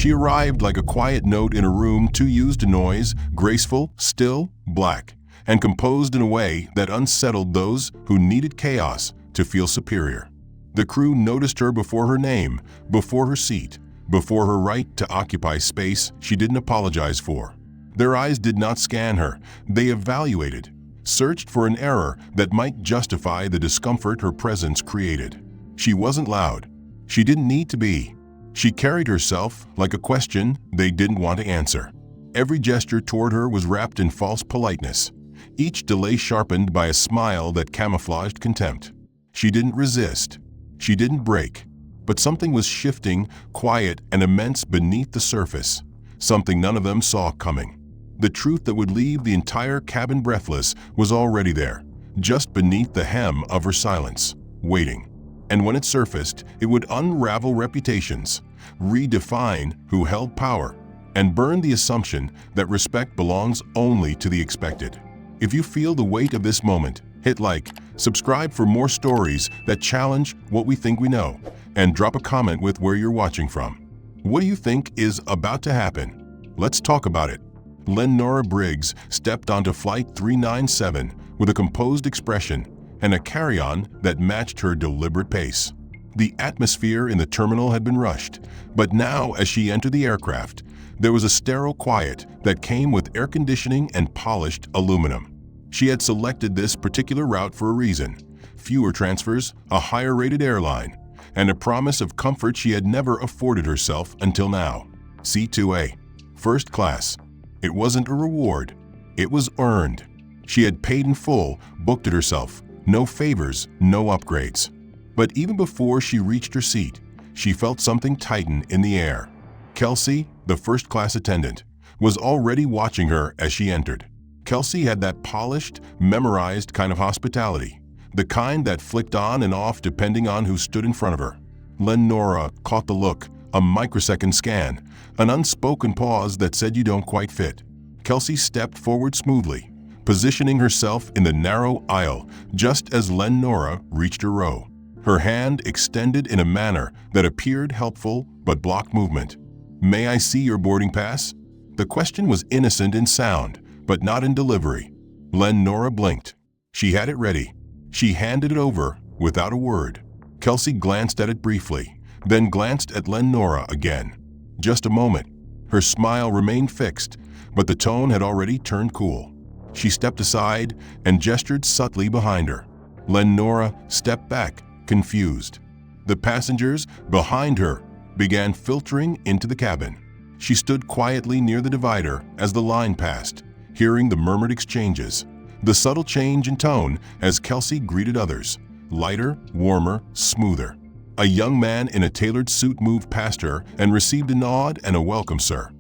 She arrived like a quiet note in a room too used to noise, graceful, still, black, and composed in a way that unsettled those who needed chaos to feel superior. The crew noticed her before her name, before her seat, before her right to occupy space she didn't apologize for. Their eyes did not scan her, they evaluated, searched for an error that might justify the discomfort her presence created. She wasn't loud. She didn't need to be. She carried herself like a question they didn't want to answer. Every gesture toward her was wrapped in false politeness, each delay sharpened by a smile that camouflaged contempt. She didn't resist. She didn't break. But something was shifting, quiet and immense beneath the surface, something none of them saw coming. The truth that would leave the entire cabin breathless was already there, just beneath the hem of her silence, waiting. And when it surfaced, it would unravel reputations, redefine who held power, and burn the assumption that respect belongs only to the expected. If you feel the weight of this moment, hit like, subscribe for more stories that challenge what we think we know, and drop a comment with where you're watching from. What do you think is about to happen? Let's talk about it. Lenora Briggs stepped onto Flight 397 with a composed expression and a carry-on that matched her deliberate pace. The atmosphere in the terminal had been rushed, but now as she entered the aircraft, there was a sterile quiet that came with air conditioning and polished aluminum. She had selected this particular route for a reason: fewer transfers, a higher-rated airline, and a promise of comfort she had never afforded herself until now. C2A, first class. It wasn't a reward. It was earned. She had paid in full, booked it herself. No favors, no upgrades. But even before she reached her seat, she felt something tighten in the air. Kelsey, the first-class attendant, was already watching her as she entered. Kelsey had that polished, memorized kind of hospitality, the kind that flicked on and off depending on who stood in front of her. Lenora caught the look, a microsecond scan, an unspoken pause that said you don't quite fit. Kelsey stepped forward smoothly, positioning herself in the narrow aisle just as Lenora reached her row. Her hand extended in a manner that appeared helpful but blocked movement. "May I see your boarding pass?" The question was innocent in sound, but not in delivery. Lenora blinked. She had it ready. She handed it over without a word. Kelsey glanced at it briefly, then glanced at Lenora again. Just a moment. Her smile remained fixed, but the tone had already turned cool. She stepped aside and gestured subtly behind her. Lenora stepped back, confused. The passengers behind her began filtering into the cabin. She stood quietly near the divider as the line passed, hearing the murmured exchanges, the subtle change in tone as Kelsey greeted others, lighter, warmer, smoother. A young man in a tailored suit moved past her and received a nod and a welcome, sir.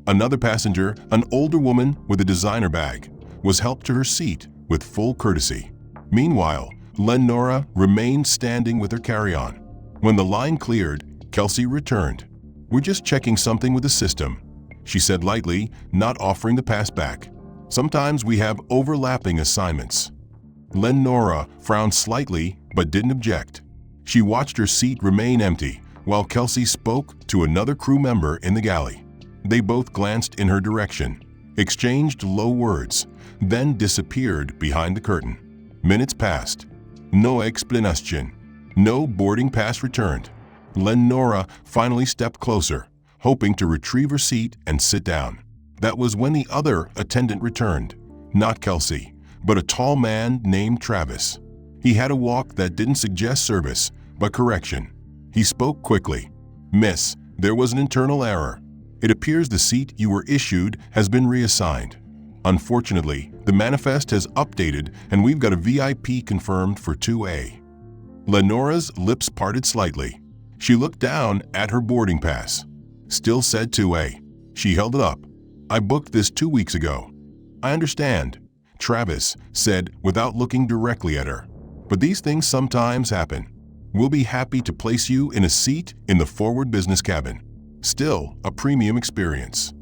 Another passenger, an older woman with a designer bag, was helped to her seat with full courtesy. Meanwhile, Lenora remained standing with her carry-on. When the line cleared, Kelsey returned. "We're just checking something with the system," she said lightly, not offering the pass back. "Sometimes we have overlapping assignments." Lenora frowned slightly but didn't object. She watched her seat remain empty while Kelsey spoke to another crew member in the galley. They both glanced in her direction, exchanged low words, then disappeared behind the curtain. Minutes passed. No explanation. No boarding pass returned. Lenora finally stepped closer, hoping to retrieve her seat and sit down. That was when the other attendant returned. Not Kelsey, but a tall man named Travis. He had a walk that didn't suggest service, but correction. He spoke quickly. "Miss, there was an internal error. It appears the seat you were issued has been reassigned. Unfortunately, the manifest has updated and we've got a VIP confirmed for 2A. Lenora's lips parted slightly. She looked down at her boarding pass. Still said 2A. She held it up. "I booked this 2 weeks ago." "I understand," Travis said without looking directly at her. "But these things sometimes happen. We'll be happy to place you in a seat in the forward business cabin. Still a premium experience."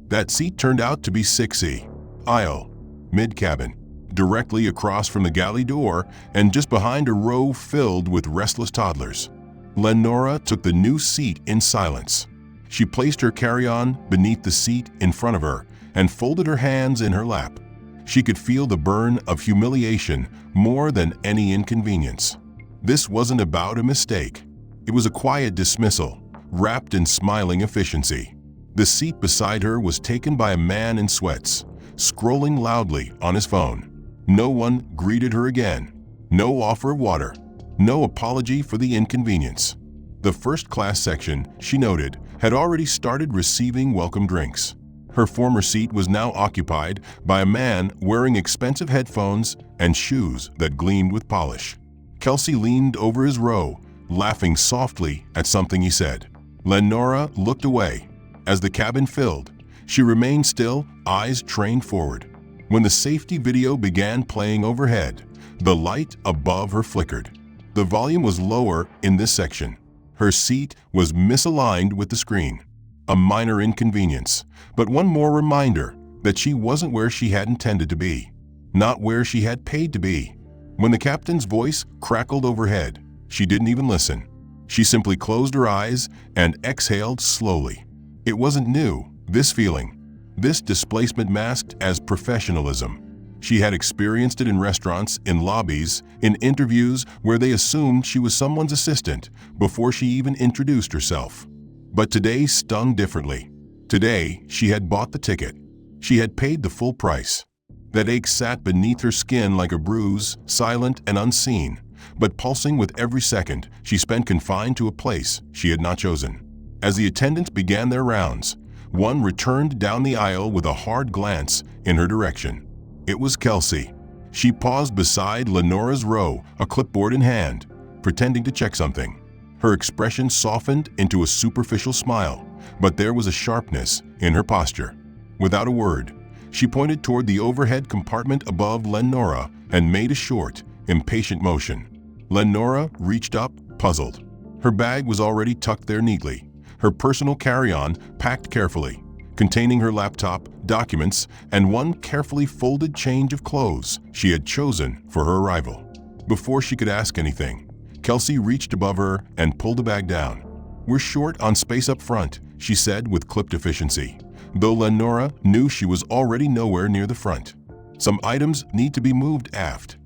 That seat turned out to be 6E, aisle, mid-cabin, directly across from the galley door and just behind a row filled with restless toddlers. Lenora took the new seat in silence. She placed her carry-on beneath the seat in front of her and folded her hands in her lap. She could feel the burn of humiliation more than any inconvenience. This wasn't about a mistake. It was a quiet dismissal, wrapped in smiling efficiency. The seat beside her was taken by a man in sweats, scrolling loudly on his phone. No one greeted her again. No offer of water. No apology for the inconvenience. The first-class section, she noted, had already started receiving welcome drinks. Her former seat was now occupied by a man wearing expensive headphones and shoes that gleamed with polish. Kelsey leaned over his row, laughing softly at something he said. Lenora looked away. As the cabin filled, she remained still, eyes trained forward. When the safety video began playing overhead, the light above her flickered. The volume was lower in this section. Her seat was misaligned with the screen. A minor inconvenience, but one more reminder that she wasn't where she had intended to be, not where she had paid to be. When the captain's voice crackled overhead, she didn't even listen. She simply closed her eyes and exhaled slowly. It wasn't new, this feeling. This displacement masked as professionalism. She had experienced it in restaurants, in lobbies, in interviews where they assumed she was someone's assistant before she even introduced herself. But today stung differently. Today, she had bought the ticket. She had paid the full price. That ache sat beneath her skin like a bruise, silent and unseen, but pulsing with every second she spent confined to a place she had not chosen. As the attendants began their rounds, one returned down the aisle with a hard glance in her direction. It was Kelsey. She paused beside Lenora's row, a clipboard in hand, pretending to check something. Her expression softened into a superficial smile, but there was a sharpness in her posture. Without a word, she pointed toward the overhead compartment above Lenora and made a short, impatient motion. Lenora reached up, puzzled. Her bag was already tucked there neatly, her personal carry-on packed carefully, containing her laptop, documents, and one carefully folded change of clothes she had chosen for her arrival. Before she could ask anything, Kelsey reached above her and pulled the bag down. "We're short on space up front," she said with clipped efficiency, though Lenora knew she was already nowhere near the front. "Some items need to be moved aft."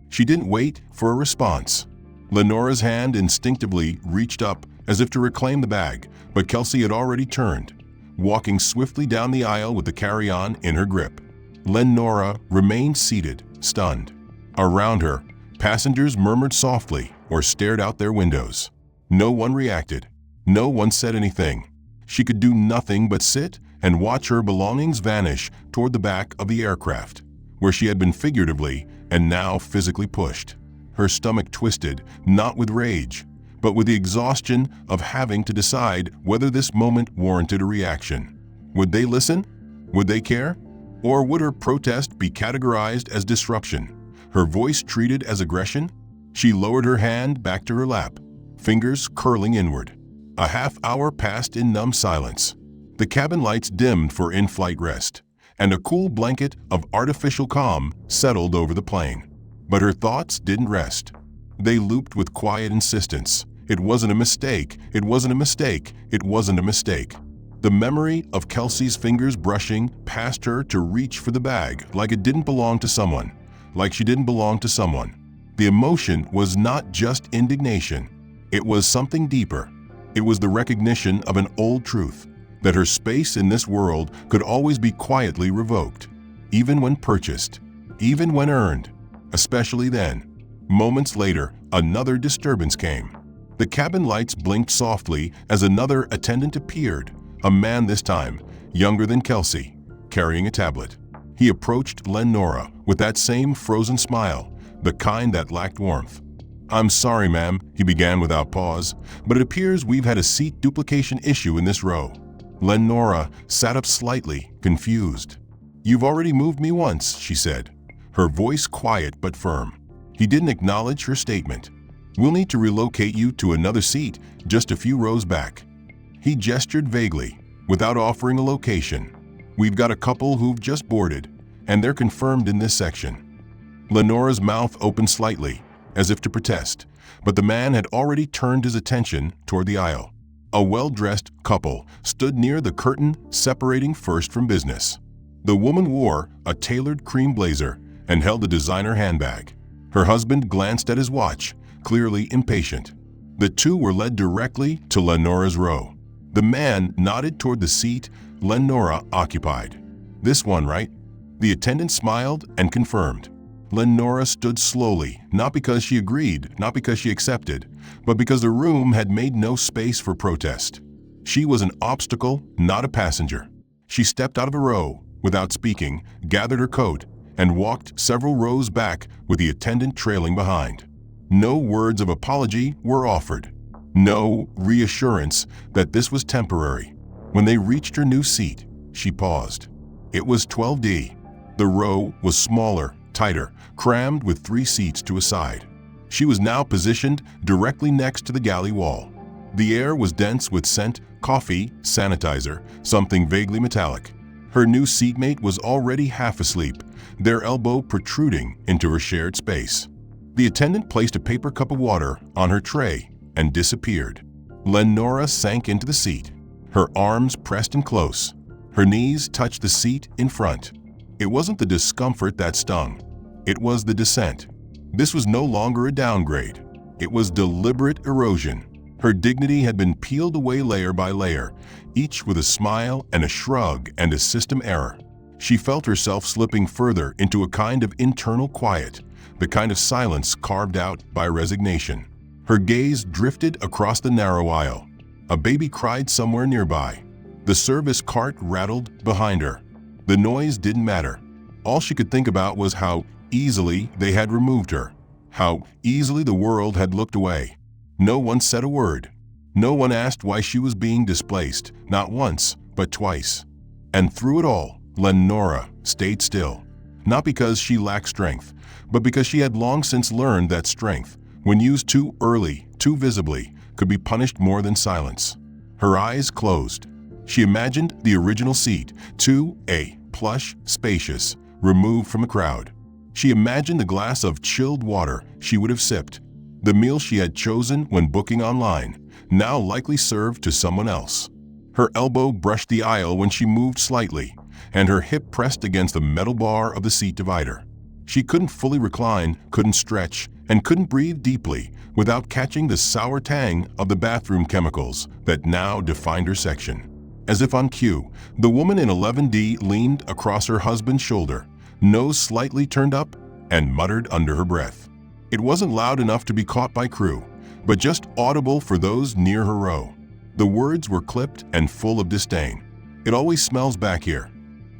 She didn't wait for a response. Lenora's hand instinctively reached up as if to reclaim the bag, but Kelsey had already turned, walking swiftly down the aisle with the carry-on in her grip. Lenora remained seated, stunned. Around her, passengers murmured softly or stared out their windows. No one reacted. No one said anything. She could do nothing but sit and watch her belongings vanish toward the back of the aircraft, where she had been figuratively and now physically pushed. Her stomach twisted, not with rage, but with the exhaustion of having to decide whether this moment warranted a reaction. Would they listen? Would they care? Or would her protest be categorized as disruption, her voice treated as aggression? She lowered her hand back to her lap, fingers curling inward. A half hour passed in numb silence. The cabin lights dimmed for in-flight rest, and a cool blanket of artificial calm settled over the plane. But her thoughts didn't rest. They looped with quiet insistence. It wasn't a mistake. It wasn't a mistake. It wasn't a mistake. The memory of Kelsey's fingers brushing past her to reach for the bag like it didn't belong to someone, like she didn't belong to someone. The emotion was not just indignation. It was something deeper. It was the recognition of an old truth, that her space in this world could always be quietly revoked, even when purchased, even when earned, especially then. Moments later, another disturbance came. The cabin lights blinked softly as another attendant appeared, a man this time, younger than Kelsey, carrying a tablet. He approached Lenora with that same frozen smile, the kind that lacked warmth. "I'm sorry, ma'am," he began without pause, "but it appears we've had a seat duplication issue in this row." Lenora sat up slightly, confused. "You've already moved me once," she said, her voice quiet but firm. He didn't acknowledge her statement. "We'll need to relocate you to another seat just a few rows back." He gestured vaguely, without offering a location. "We've got a couple who've just boarded, and they're confirmed in this section." Lenora's mouth opened slightly, as if to protest, but the man had already turned his attention toward the aisle. A well-dressed couple stood near the curtain separating first from business. The woman wore a tailored cream blazer and held a designer handbag. Her husband glanced at his watch, clearly impatient. The two were led directly to Lenora's row. The man nodded toward the seat Lenora occupied. "This one, right?" The attendant smiled and confirmed. Lenora stood slowly, not because she agreed, not because she accepted, but because the room had made no space for protest. She was an obstacle, not a passenger. She stepped out of the row, without speaking, gathered her coat, and walked several rows back with the attendant trailing behind. No words of apology were offered. No reassurance that this was temporary. When they reached her new seat, she paused. It was 12D. The row was smaller, tighter, crammed with 3 seats to a side. She was now positioned directly next to the galley wall. The air was dense with scent, coffee, sanitizer, something vaguely metallic. Her new seatmate was already half asleep, their elbow protruding into her shared space. The attendant placed a paper cup of water on her tray and disappeared. Lenora sank into the seat. Her arms pressed in close. Her knees touched the seat in front. It wasn't the discomfort that stung. It was the descent. This was no longer a downgrade. It was deliberate erosion. Her dignity had been peeled away layer by layer, each with a smile and a shrug and a system error. She felt herself slipping further into a kind of internal quiet, the kind of silence carved out by resignation. Her gaze drifted across the narrow aisle. A baby cried somewhere nearby. The service cart rattled behind her. The noise didn't matter. All she could think about was how easily they had removed her, how easily the world had looked away. No one said a word. No one asked why she was being displaced, not once, but twice. And through it all, Lenora stayed still. Not because she lacked strength, but because she had long since learned that strength, when used too early, too visibly, could be punished more than silence. Her eyes closed. She imagined the original seat, 2A, plush, spacious, removed from the crowd. She imagined the glass of chilled water she would have sipped, the meal she had chosen when booking online, now likely served to someone else. Her elbow brushed the aisle when she moved slightly, and her hip pressed against the metal bar of the seat divider. She couldn't fully recline, couldn't stretch, and couldn't breathe deeply without catching the sour tang of the bathroom chemicals that now defined her section. As if on cue, the woman in 11D leaned across her husband's shoulder, nose slightly turned up, and muttered under her breath. It wasn't loud enough to be caught by crew, but just audible for those near her row. The words were clipped and full of disdain. "It always smells back here."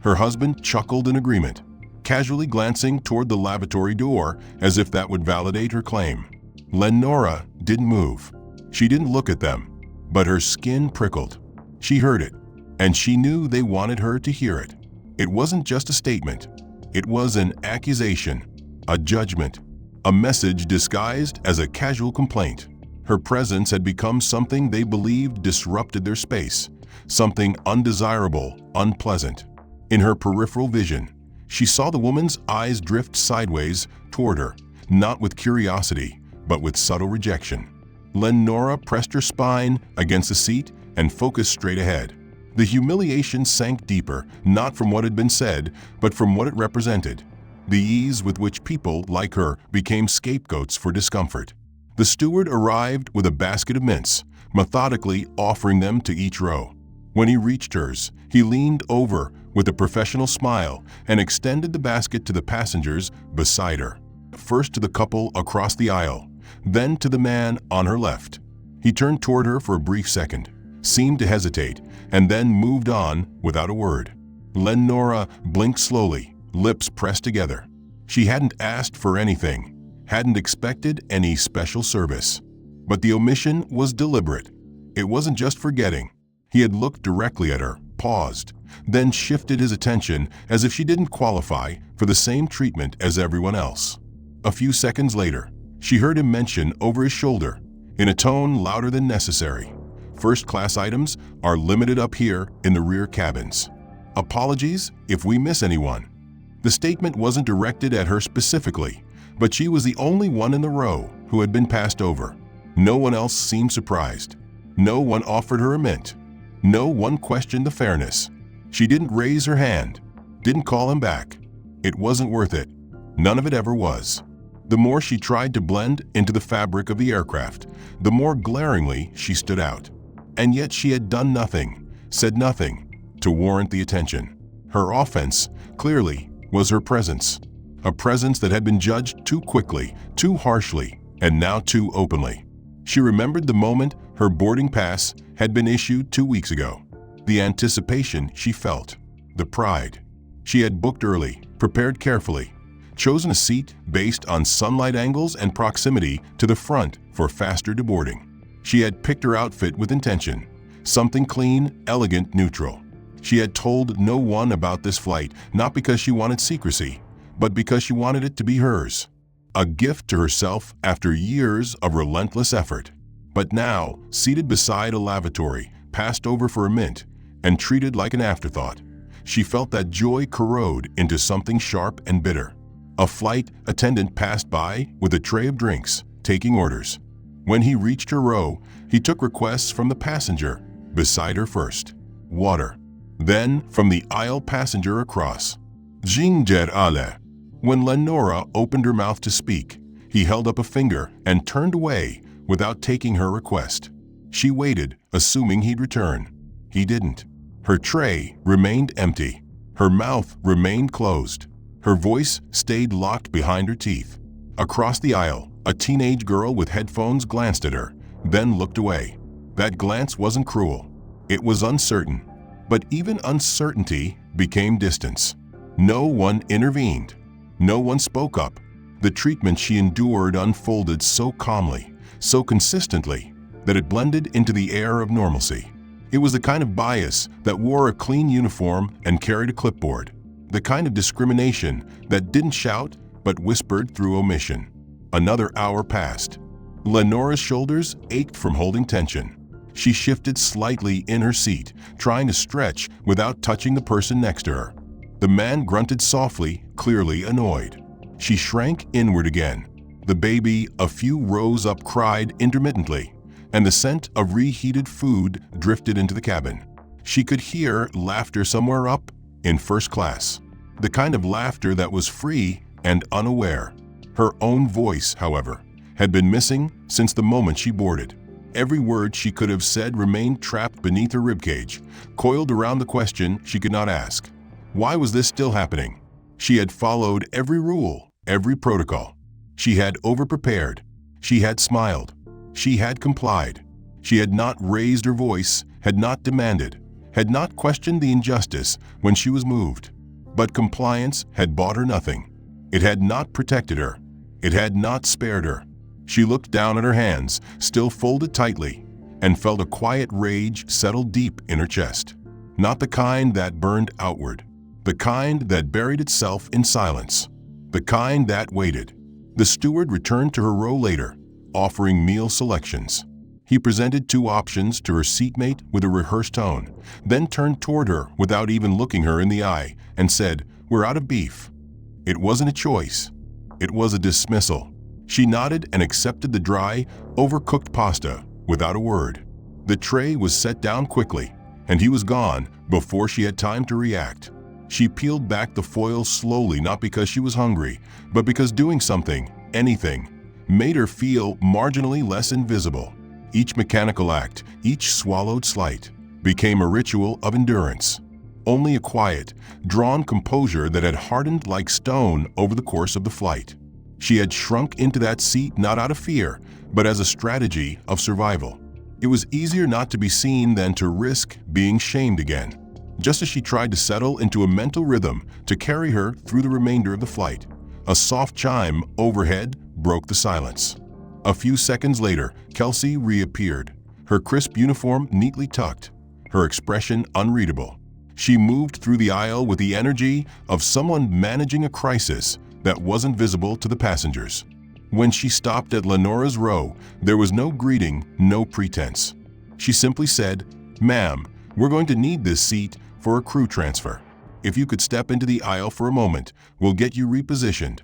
Her husband chuckled in agreement, casually glancing toward the lavatory door as if that would validate her claim. Lenora didn't move. She didn't look at them, but her skin prickled. She heard it, and she knew they wanted her to hear it. It wasn't just a statement. It was an accusation, a judgment, a message disguised as a casual complaint. Her presence had become something they believed disrupted their space, something undesirable, unpleasant. In her peripheral vision, she saw the woman's eyes drift sideways toward her, not with curiosity, but with subtle rejection. Lenora pressed her spine against the seat and focused straight ahead. The humiliation sank deeper, not from what had been said, but from what it represented. The ease with which people like her became scapegoats for discomfort. The steward arrived with a basket of mints, methodically offering them to each row. When he reached hers, he leaned over with a professional smile and extended the basket to the passengers beside her. First to the couple across the aisle, then to the man on her left. He turned toward her for a brief second, seemed to hesitate, and then moved on without a word. Lenora blinked slowly, lips pressed together. She hadn't asked for anything, hadn't expected any special service. But the omission was deliberate. It wasn't just forgetting. He had looked directly at her, paused, then shifted his attention as if she didn't qualify for the same treatment as everyone else. A few seconds later, she heard him mention over his shoulder, in a tone louder than necessary, "First-class items are limited up here in the rear cabins. Apologies if we miss anyone." The statement wasn't directed at her specifically, but she was the only one in the row who had been passed over. No one else seemed surprised. No one offered her a mint. No one questioned the fairness. She didn't raise her hand, didn't call him back. It wasn't worth it. None of it ever was. The more she tried to blend into the fabric of the aircraft, the more glaringly she stood out. And yet she had done nothing, said nothing, to warrant the attention. Her offense, clearly, was her presence. A presence that had been judged too quickly, too harshly, and now too openly. She remembered the moment her boarding pass had been issued 2 weeks ago. The anticipation she felt, the pride. She had booked early, prepared carefully, chosen a seat based on sunlight angles and proximity to the front for faster deboarding. She had picked her outfit with intention, something clean, elegant, neutral. She had told no one about this flight, not because she wanted secrecy, but because she wanted it to be hers. A gift to herself after years of relentless effort. But now, seated beside a lavatory, passed over for a mint, and treated like an afterthought, she felt that joy corrode into something sharp and bitter. A flight attendant passed by with a tray of drinks, taking orders. When he reached her row, he took requests from the passenger beside her first. Water. Then from the aisle passenger across. Ginger ale. When Lenora opened her mouth to speak, he held up a finger and turned away without taking her request. She waited, assuming he'd return. He didn't. Her tray remained empty. Her mouth remained closed. Her voice stayed locked behind her teeth. Across the aisle, a teenage girl with headphones glanced at her, then looked away. That glance wasn't cruel. It was uncertain. But even uncertainty became distance. No one intervened. No one spoke up. The treatment she endured unfolded so calmly, so consistently, that it blended into the air of normalcy. It was the kind of bias that wore a clean uniform and carried a clipboard. The kind of discrimination that didn't shout but whispered through omission. Another hour passed. Lenora's shoulders ached from holding tension. She shifted slightly in her seat, trying to stretch without touching the person next to her. The man grunted softly, clearly annoyed. She shrank inward again. The baby, a few rows up, cried intermittently, and the scent of reheated food drifted into the cabin. She could hear laughter somewhere up in first class. The kind of laughter that was free and unaware. Her own voice, however, had been missing since the moment she boarded. Every word she could have said remained trapped beneath her ribcage, coiled around the question she could not ask. Why was this still happening? She had followed every rule, every protocol. She had overprepared. She had smiled. She had complied. She had not raised her voice, had not demanded, had not questioned the injustice when she was moved. But compliance had bought her nothing. It had not protected her. It had not spared her. She looked down at her hands, still folded tightly, and felt a quiet rage settle deep in her chest. Not the kind that burned outward. The kind that buried itself in silence. The kind that waited. The steward returned to her row later, offering meal selections. He presented 2 options to her seatmate with a rehearsed tone, then turned toward her without even looking her in the eye and said, "We're out of beef." It wasn't a choice. It was a dismissal. She nodded and accepted the dry, overcooked pasta without a word. The tray was set down quickly, and he was gone before she had time to react. She peeled back the foil slowly, not because she was hungry, but because doing something, anything, made her feel marginally less invisible. Each mechanical act, each swallowed slight, became a ritual of endurance. Only a quiet, drawn composure that had hardened like stone over the course of the flight. She had shrunk into that seat not out of fear, but as a strategy of survival. It was easier not to be seen than to risk being shamed again. Just as she tried to settle into a mental rhythm to carry her through the remainder of the flight, a soft chime overhead broke the silence. A few seconds later, Kelsey reappeared, her crisp uniform neatly tucked, her expression unreadable. She moved through the aisle with the energy of someone managing a crisis that wasn't visible to the passengers. When she stopped at Lenora's row, there was no greeting, no pretense. She simply said, "Ma'am, we're going to need this seat for a crew transfer. If you could step into the aisle for a moment, we'll get you repositioned."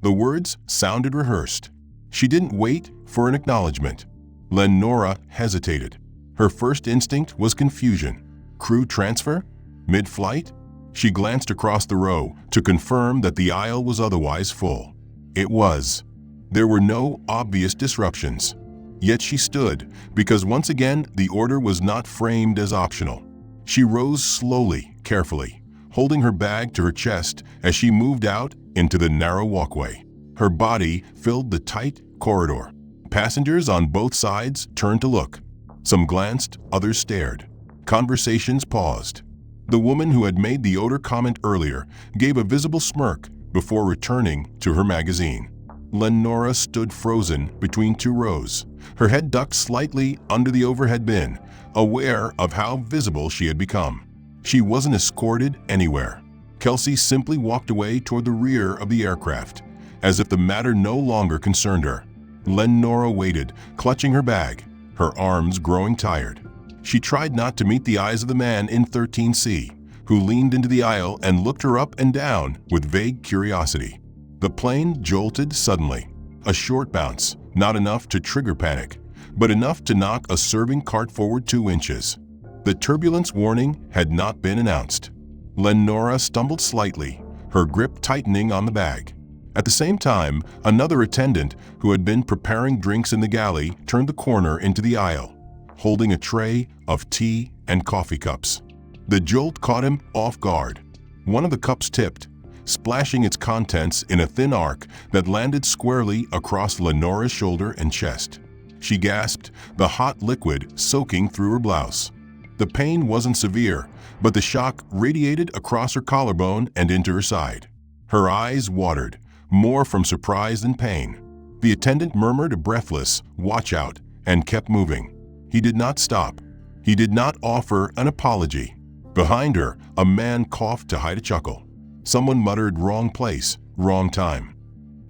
The words sounded rehearsed. She didn't wait for an acknowledgement. Lenora hesitated. Her first instinct was confusion. Crew transfer? Mid-flight? She glanced across the row to confirm that the aisle was otherwise full. It was. There were no obvious disruptions. Yet she stood, because once again the order was not framed as optional. She rose slowly, carefully, holding her bag to her chest as she moved out into the narrow walkway. Her body filled the tight corridor. Passengers on both sides turned to look. Some glanced, others stared. Conversations paused. The woman who had made the odor comment earlier gave a visible smirk before returning to her magazine. Lenora stood frozen between two rows, her head ducked slightly under the overhead bin, aware of how visible she had become. She wasn't escorted anywhere. Kelsey simply walked away toward the rear of the aircraft, as if the matter no longer concerned her. Lenora waited, clutching her bag, her arms growing tired. She tried not to meet the eyes of the man in 13C, who leaned into the aisle and looked her up and down with vague curiosity. The plane jolted suddenly. A short bounce, not enough to trigger panic, but enough to knock a serving cart forward 2 inches. The turbulence warning had not been announced. Lenora stumbled slightly, her grip tightening on the bag. At the same time, another attendant who had been preparing drinks in the galley turned the corner into the aisle, holding a tray of tea and coffee cups. The jolt caught him off guard. One of the cups tipped, splashing its contents in a thin arc that landed squarely across Lenora's shoulder and chest. She gasped, the hot liquid soaking through her blouse. The pain wasn't severe, but the shock radiated across her collarbone and into her side. Her eyes watered, more from surprise than pain. The attendant murmured a breathless, "Watch out," and kept moving. He did not stop. He did not offer an apology. Behind her, a man coughed to hide a chuckle. Someone muttered, "Wrong place, wrong time."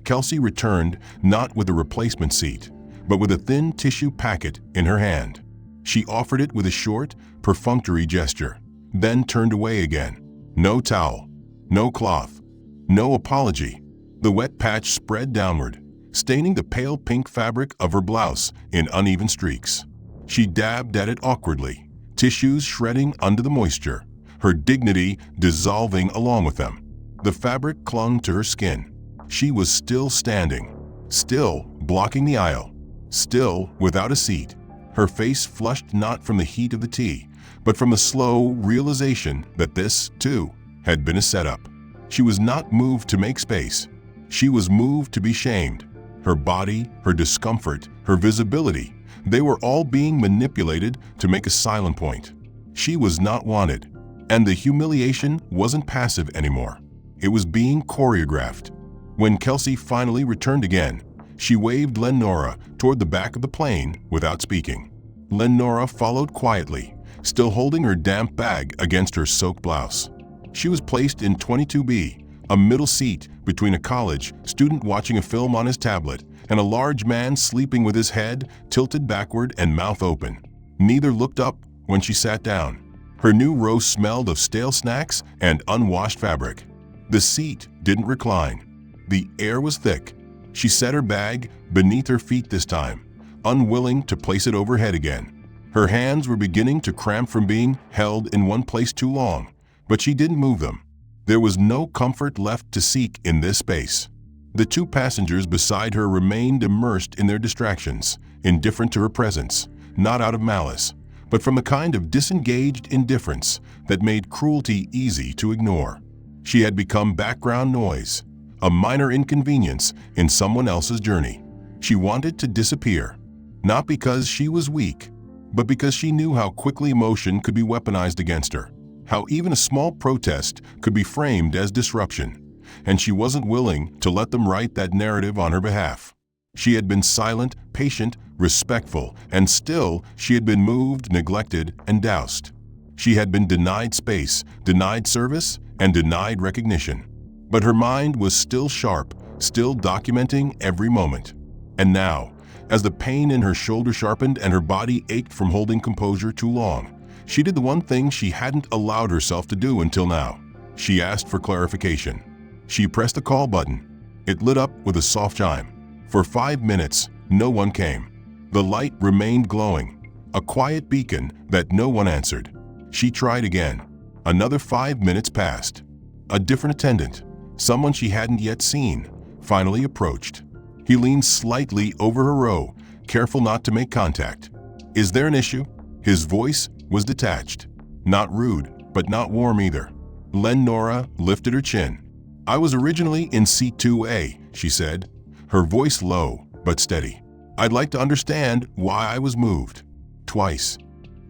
Kelsey returned, not with a replacement seat, but with a thin tissue packet in her hand. She offered it with a short, perfunctory gesture, then turned away again. No towel, no cloth, no apology. The wet patch spread downward, staining the pale pink fabric of her blouse in uneven streaks. She dabbed at it awkwardly, tissues shredding under the moisture, her dignity dissolving along with them. The fabric clung to her skin. She was still standing, still blocking the aisle, still without a seat. Her face flushed not from the heat of the tea, but from the slow realization that this, too, had been a setup. She was not moved to make space. She was moved to be shamed. Her body, her discomfort, her visibility, they were all being manipulated to make a silent point. She was not wanted, and the humiliation wasn't passive anymore. It was being choreographed. When Kelsey finally returned again, she waved Lenora toward the back of the plane without speaking. Lenora followed quietly, still holding her damp bag against her soaked blouse. She was placed in 22B, a middle seat between a college student watching a film on his tablet and a large man sleeping with his head tilted backward and mouth open. Neither looked up when she sat down. Her new row smelled of stale snacks and unwashed fabric. The seat didn't recline. The air was thick. She set her bag beneath her feet this time, unwilling to place it overhead again. Her hands were beginning to cramp from being held in one place too long, but she didn't move them. There was no comfort left to seek in this space. The 2 passengers beside her remained immersed in their distractions, indifferent to her presence, not out of malice, but from the kind of disengaged indifference that made cruelty easy to ignore. She had become background noise, a minor inconvenience in someone else's journey. She wanted to disappear, not because she was weak, but because she knew how quickly emotion could be weaponized against her, how even a small protest could be framed as disruption, and she wasn't willing to let them write that narrative on her behalf. She had been silent, patient, respectful, and still she had been moved, neglected, and doused. She had been denied space, denied service, and denied recognition. But her mind was still sharp, still documenting every moment. And now, as the pain in her shoulder sharpened and her body ached from holding composure too long, she did the one thing she hadn't allowed herself to do until now. She asked for clarification. She pressed the call button. It lit up with a soft chime. For 5 minutes, no one came. The light remained glowing, a quiet beacon that no one answered. She tried again. Another 5 minutes passed. A different attendant, someone she hadn't yet seen, finally approached. He leaned slightly over her row, careful not to make contact. "Is there an issue?" His voice was detached. Not rude, but not warm either. Lenora lifted her chin. "I was originally in seat 2A, she said, her voice low but steady. "I'd like to understand why I was moved." Twice.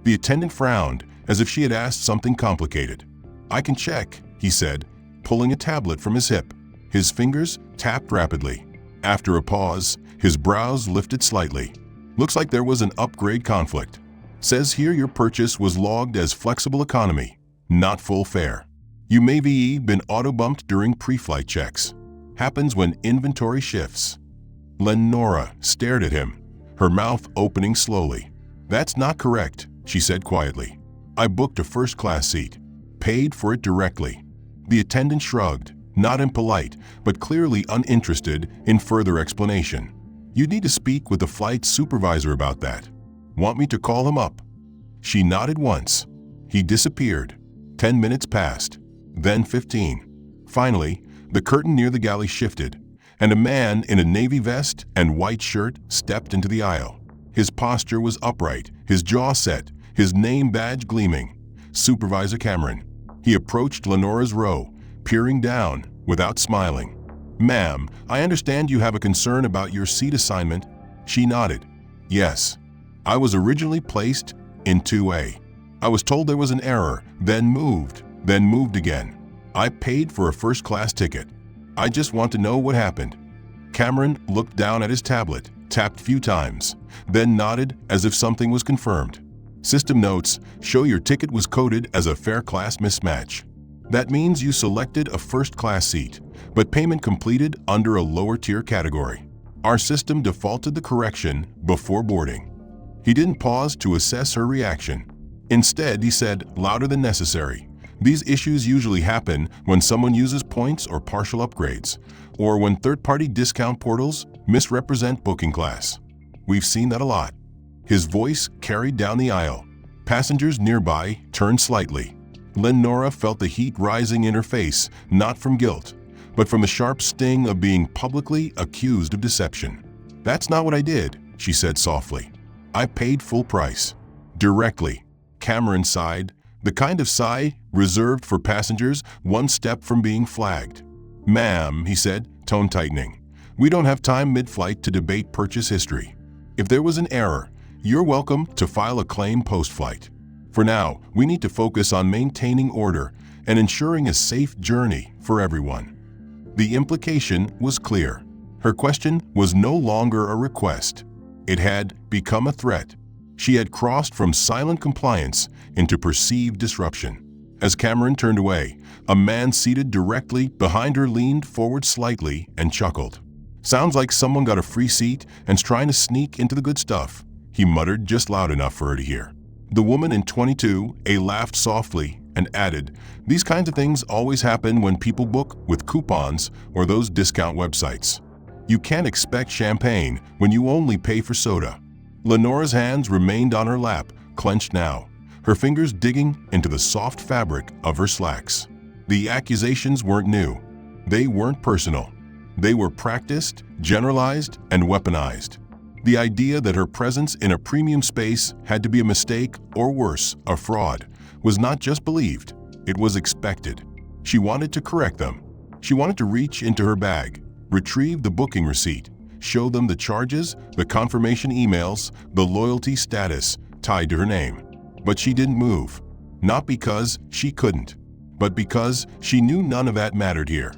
The attendant frowned, as if she had asked something complicated. "I can check," he said, pulling a tablet from his hip. His fingers tapped rapidly. After a pause, his brows lifted slightly. "Looks like there was an upgrade conflict. Says here your purchase was logged as flexible economy, not full fare. You may have been auto-bumped during pre-flight checks. Happens when inventory shifts." Lenora stared at him, her mouth opening slowly. "That's not correct," she said quietly. "I booked a first-class seat, paid for it directly." The attendant shrugged, not impolite, but clearly uninterested in further explanation. "You'd need to speak with the flight supervisor about that. Want me to call him up?" She nodded once. He disappeared. 10 minutes passed, then 15. Finally, the curtain near the galley shifted, and a man in a navy vest and white shirt stepped into the aisle. His posture was upright, his jaw set, his name badge gleaming. Supervisor Cameron. He approached Lenora's row, peering down, without smiling. "Ma'am, I understand you have a concern about your seat assignment." She nodded. "Yes. I was originally placed in 2A. I was told there was an error, then moved again. I paid for a first-class ticket. I just want to know what happened." Cameron looked down at his tablet, tapped few times, then nodded as if something was confirmed. "System notes show your ticket was coded as a fare-class mismatch. That means you selected a first-class seat, but payment completed under a lower-tier category. Our system defaulted the correction before boarding." He didn't pause to assess her reaction. Instead, he said, louder than necessary, "These issues usually happen when someone uses points or partial upgrades, or when third-party discount portals misrepresent booking class. We've seen that a lot." His voice carried down the aisle. Passengers nearby turned slightly. Lenora felt the heat rising in her face, not from guilt, but from the sharp sting of being publicly accused of deception. "That's not what I did," she said softly. "I paid full price. Directly." Cameron sighed, the kind of sigh reserved for passengers one step from being flagged. "Ma'am," he said, tone tightening, "we don't have time mid-flight to debate purchase history. If there was an error, you're welcome to file a claim post-flight. For now, we need to focus on maintaining order and ensuring a safe journey for everyone." The implication was clear. Her question was no longer a request. It had become a threat. She had crossed from silent compliance into perceived disruption. As Cameron turned away, a man seated directly behind her leaned forward slightly and chuckled. "Sounds like someone got a free seat and's trying to sneak into the good stuff," he muttered just loud enough for her to hear. The woman in 22A laughed softly and added, "These kinds of things always happen when people book with coupons or those discount websites. You can't expect champagne when you only pay for soda." Lenora's hands remained on her lap, clenched now, her fingers digging into the soft fabric of her slacks. The accusations weren't new. They weren't personal. They were practiced, generalized, and weaponized. The idea that her presence in a premium space had to be a mistake or worse, a fraud, was not just believed, it was expected. She wanted to correct them. She wanted to reach into her bag, retrieve the booking receipt, show them the charges, the confirmation emails, the loyalty status tied to her name. But she didn't move, not because she couldn't, but because she knew none of that mattered here.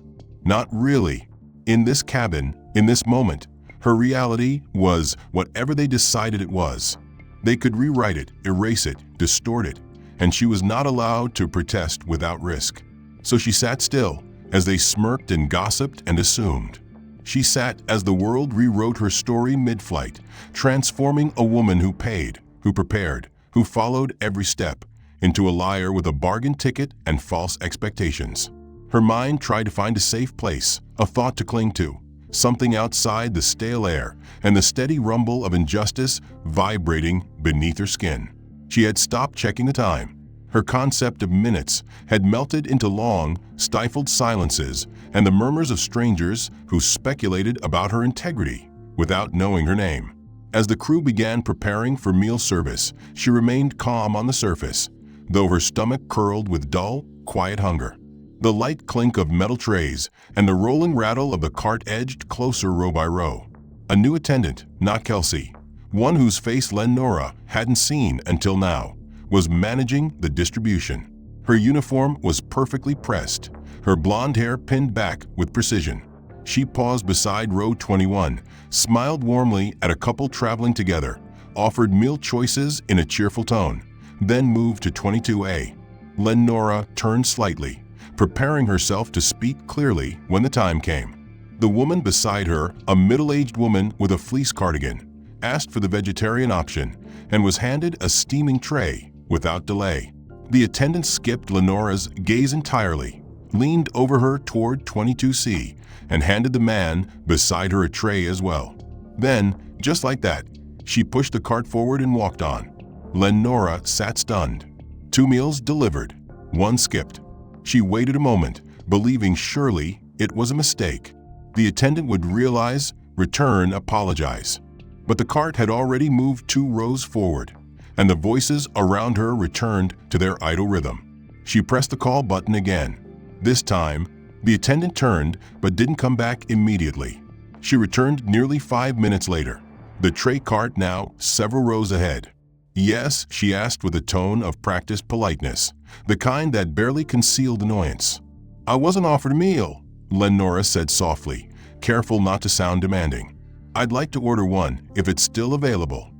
Not really. In this cabin, in this moment, her reality was whatever they decided it was. They could rewrite it, erase it, distort it, and she was not allowed to protest without risk. So she sat still as they smirked and gossiped and assumed. She sat as the world rewrote her story mid-flight, transforming a woman who paid, who prepared, who followed every step, into a liar with a bargain ticket and false expectations. Her mind tried to find a safe place, a thought to cling to, something outside the stale air and the steady rumble of injustice vibrating beneath her skin. She had stopped checking the time. Her concept of minutes had melted into long, stifled silences and the murmurs of strangers who speculated about her integrity without knowing her name. As the crew began preparing for meal service, she remained calm on the surface, though her stomach curled with dull, quiet hunger. The light clink of metal trays and the rolling rattle of the cart edged closer row by row. A new attendant, not Kelsey, one whose face Lenora hadn't seen until now, was managing the distribution. Her uniform was perfectly pressed, her blonde hair pinned back with precision. She paused beside row 21, smiled warmly at a couple traveling together, offered meal choices in a cheerful tone, then moved to 22A. Lenora turned slightly, preparing herself to speak clearly when the time came. The woman beside her, a middle-aged woman with a fleece cardigan, asked for the vegetarian option and was handed a steaming tray without delay. The attendant skipped Lenora's gaze entirely, leaned over her toward 22C, and handed the man beside her a tray as well. Then, just like that, she pushed the cart forward and walked on. Lenora sat stunned. 2 meals delivered, 1 skipped. She waited a moment, believing surely it was a mistake. The attendant would realize, return, apologize. But the cart had already moved 2 rows forward, and the voices around her returned to their idle rhythm. She pressed the call button again. This time, the attendant turned but didn't come back immediately. She returned nearly 5 minutes later, the tray cart now several rows ahead. Yes, she asked with a tone of practiced politeness, the kind that barely concealed annoyance. I wasn't offered a meal, Lenora said softly, careful not to sound demanding. I'd like to order one if it's still available.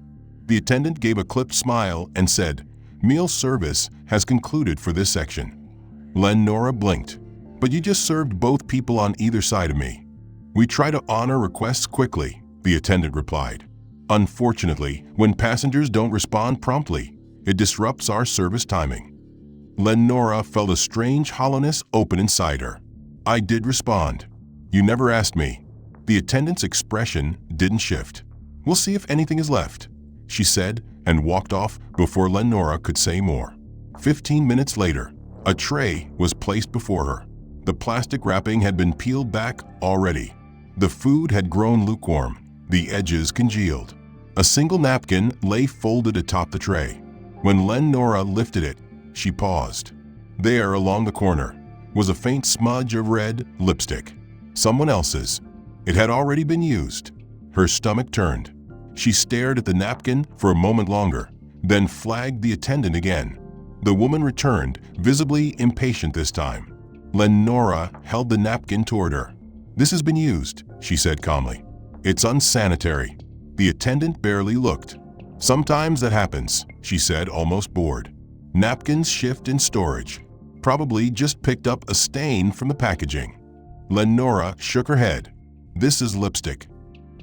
The attendant gave a clipped smile and said, meal service has concluded for this section. Lenora blinked. But you just served both people on either side of me. We try to honor requests quickly, the attendant replied. Unfortunately, when passengers don't respond promptly, it disrupts our service timing. Lenora felt a strange hollowness open inside her. I did respond. You never asked me. The attendant's expression didn't shift. We'll see if anything is left, she said, and walked off before Lenora could say more. 15 minutes later, a tray was placed before her. The plastic wrapping had been peeled back already. The food had grown lukewarm, the edges congealed. A single napkin lay folded atop the tray. When Lenora lifted it, she paused. There, along the corner, was a faint smudge of red lipstick. Someone else's. It had already been used. Her stomach turned. She stared at the napkin for a moment longer, then flagged the attendant again. The woman returned, visibly impatient this time. Lenora held the napkin toward her. This has been used, she said calmly. It's unsanitary. The attendant barely looked. Sometimes that happens, she said, almost bored. Napkins shift in storage. Probably just picked up a stain from the packaging. Lenora shook her head. This is lipstick.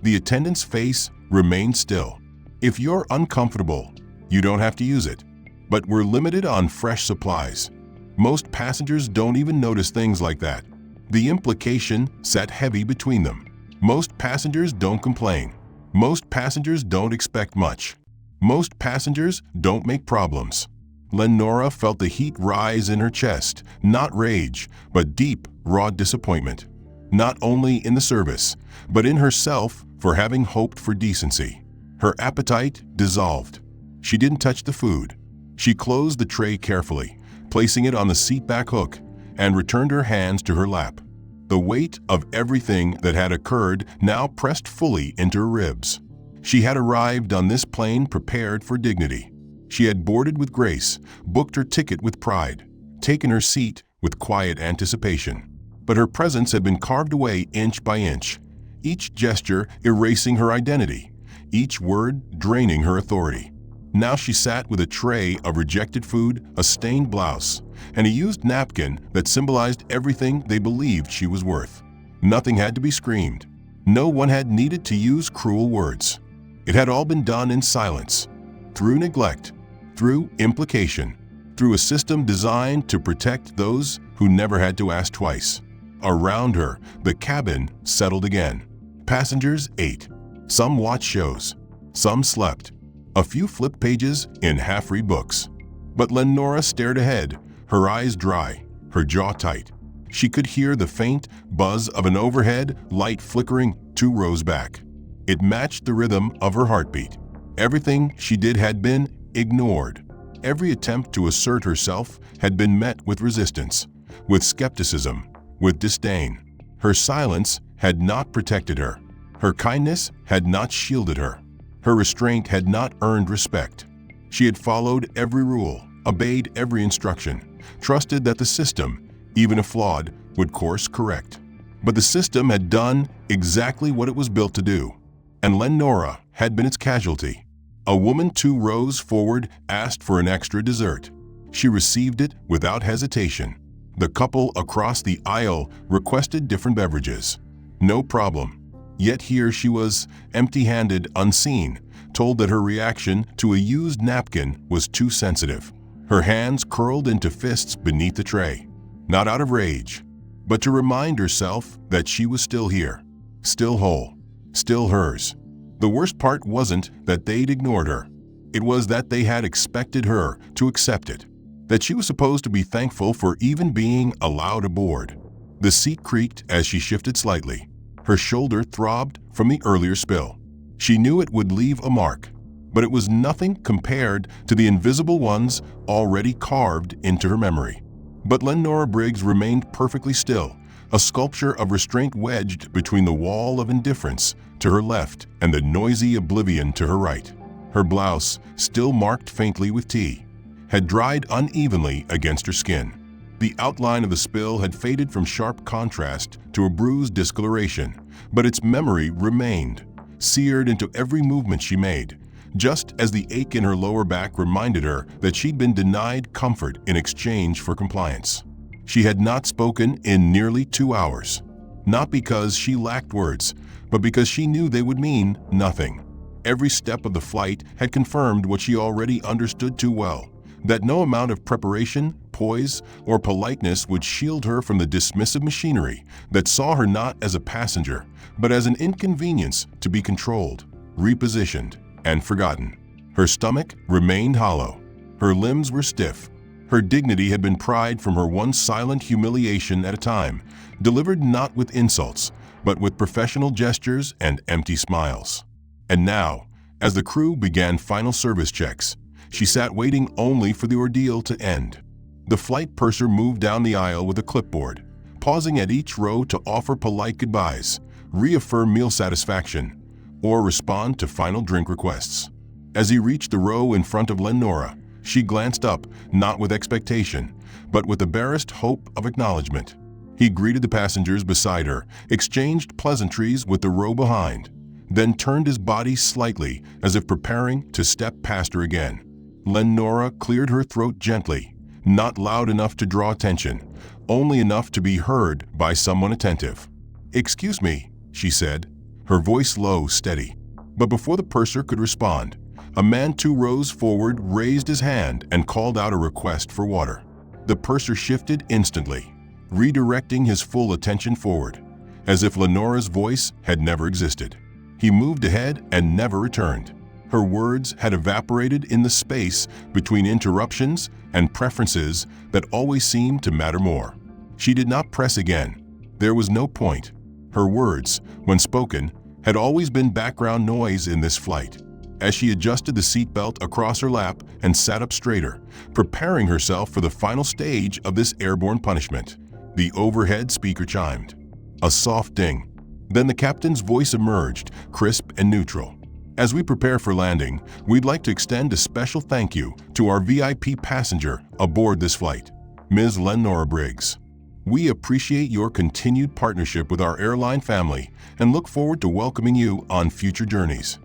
The attendant's face remained still. If you're uncomfortable, you don't have to use it. But we're limited on fresh supplies. Most passengers don't even notice things like that. The implication sat heavy between them. Most passengers don't complain. Most passengers don't expect much. Most passengers don't make problems. Lenora felt the heat rise in her chest, not rage, but deep, raw disappointment. Not only in the service, but in herself for having hoped for decency. Her appetite dissolved. She didn't touch the food. She closed the tray carefully, placing it on the seatback hook, and returned her hands to her lap. The weight of everything that had occurred now pressed fully into her ribs. She had arrived on this plane prepared for dignity. She had boarded with grace, booked her ticket with pride, taken her seat with quiet anticipation. But her presence had been carved away inch by inch, each gesture erasing her identity, each word draining her authority. Now she sat with a tray of rejected food, a stained blouse, and a used napkin that symbolized everything they believed she was worth. Nothing had to be screamed. No one had needed to use cruel words. It had all been done in silence, through neglect, through implication, through a system designed to protect those who never had to ask twice. Around her, the cabin settled again. Passengers ate. Some watched shows. Some slept. A few flipped pages in half-read books. But Lenora stared ahead, her eyes dry, her jaw tight. She could hear the faint buzz of an overhead light flickering 2 rows back. It matched the rhythm of her heartbeat. Everything she did had been ignored. Every attempt to assert herself had been met with resistance, with skepticism, with disdain. Her silence had not protected her. Her kindness had not shielded her. Her restraint had not earned respect. She had followed every rule, obeyed every instruction, trusted that the system, even if flawed, would course correct. But the system had done exactly what it was built to do, and Lenora had been its casualty. A woman 2 rows forward asked for an extra dessert. She received it without hesitation. The couple across the aisle requested different beverages. No problem. Yet here she was, empty-handed, unseen, told that her reaction to a used napkin was too sensitive. Her hands curled into fists beneath the tray, not out of rage, but to remind herself that she was still here, still whole, still hers. The worst part wasn't that they'd ignored her. It was that they had expected her to accept it, that she was supposed to be thankful for even being allowed aboard. The seat creaked as she shifted slightly. Her shoulder throbbed from the earlier spill. She knew it would leave a mark, but it was nothing compared to the invisible ones already carved into her memory. But Lenora Briggs remained perfectly still, a sculpture of restraint wedged between the wall of indifference to her left and the noisy oblivion to her right. Her blouse, still marked faintly with tea, had dried unevenly against her skin. The outline of the spill had faded from sharp contrast to a bruised discoloration, but its memory remained, seared into every movement she made, just as the ache in her lower back reminded her that she'd been denied comfort in exchange for compliance. She had not spoken in nearly 2 hours, not because she lacked words, but because she knew they would mean nothing. Every step of the flight had confirmed what she already understood too well, that no amount of preparation, poise, or politeness would shield her from the dismissive machinery that saw her not as a passenger, but as an inconvenience to be controlled, repositioned, and forgotten. Her stomach remained hollow. Her limbs were stiff. Her dignity had been pried from her one silent humiliation at a time, delivered not with insults, but with professional gestures and empty smiles. And now, as the crew began final service checks, she sat waiting only for the ordeal to end. The flight purser moved down the aisle with a clipboard, pausing at each row to offer polite goodbyes, reaffirm meal satisfaction, or respond to final drink requests. As he reached the row in front of Lenora, she glanced up, not with expectation, but with the barest hope of acknowledgement. He greeted the passengers beside her, exchanged pleasantries with the row behind, then turned his body slightly as if preparing to step past her again. Lenora cleared her throat gently, not loud enough to draw attention, only enough to be heard by someone attentive. "Excuse me," she said, her voice low, steady. But before the purser could respond, a man 2 rows forward raised his hand and called out a request for water. The purser shifted instantly, redirecting his full attention forward, as if Lenora's voice had never existed. He moved ahead and never returned. Her words had evaporated in the space between interruptions and preferences that always seemed to matter more. She did not press again. There was no point. Her words, when spoken, had always been background noise in this flight. As she adjusted the seatbelt across her lap and sat up straighter, preparing herself for the final stage of this airborne punishment, the overhead speaker chimed. A soft ding. Then the captain's voice emerged, crisp and neutral. "As we prepare for landing, we'd like to extend a special thank you to our VIP passenger aboard this flight, Ms. Lenora Briggs. We appreciate your continued partnership with our airline family and look forward to welcoming you on future journeys."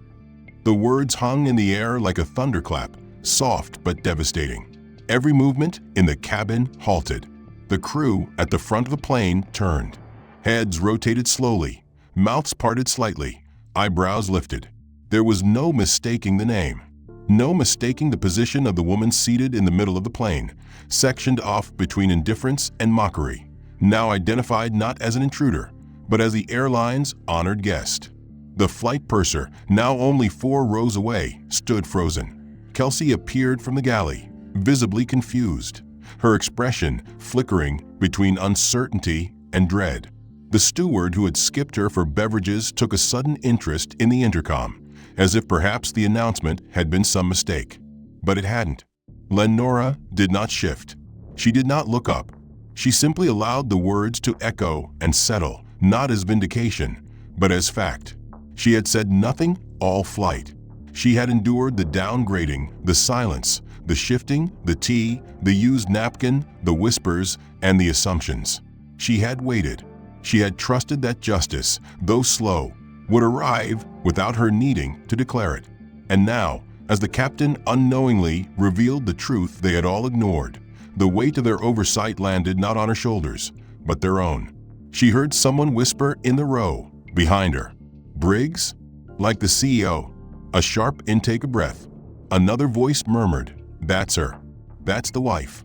The words hung in the air like a thunderclap, soft but devastating. Every movement in the cabin halted. The crew at the front of the plane turned. Heads rotated slowly, mouths parted slightly, eyebrows lifted. There was no mistaking the name, no mistaking the position of the woman seated in the middle of the plane, sectioned off between indifference and mockery, now identified not as an intruder, but as the airline's honored guest. The flight purser, now only 4 rows away, stood frozen. Kelsey appeared from the galley, visibly confused, her expression flickering between uncertainty and dread. The steward who had skipped her for beverages took a sudden interest in the intercom, as if perhaps the announcement had been some mistake. But it hadn't. Lenora did not shift. She did not look up. She simply allowed the words to echo and settle, not as vindication, but as fact. She had said nothing all flight. She had endured the downgrading, the silence, the shifting, the tea, the used napkin, the whispers, and the assumptions. She had waited. She had trusted that justice, though slow, would arrive without her needing to declare it. And now, as the captain unknowingly revealed the truth they had all ignored, the weight of their oversight landed not on her shoulders, but their own. She heard someone whisper in the row behind her, "Briggs?" Like the CEO, a sharp intake of breath. Another voice murmured, "That's her. That's the wife."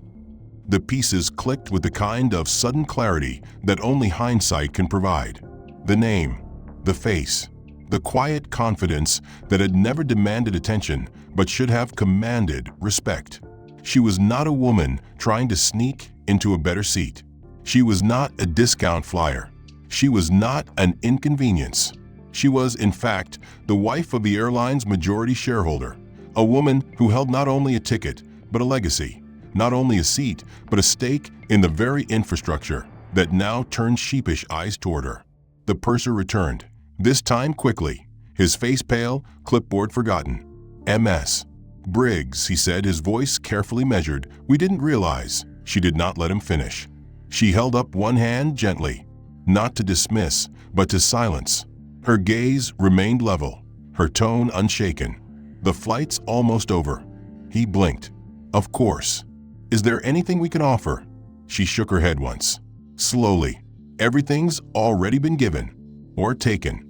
The pieces clicked with the kind of sudden clarity that only hindsight can provide. The name, the face, the quiet confidence that had never demanded attention but should have commanded respect. She was not a woman trying to sneak into a better seat. She was not a discount flyer. She was not an inconvenience. She was, in fact, the wife of the airline's majority shareholder, a woman who held not only a ticket, but a legacy, not only a seat, but a stake in the very infrastructure that now turned sheepish eyes toward her. The purser returned, this time quickly, his face pale, clipboard forgotten. "MS. Briggs," he said, his voice carefully measured. "We didn't realize." She did not let him finish. She held up one hand gently, not to dismiss, but to silence. Her gaze remained level, her tone unshaken. "The flight's almost over." He blinked. "Of course. Is there anything we can offer?" She shook her head once. Slowly. "Everything's already been given. Or taken."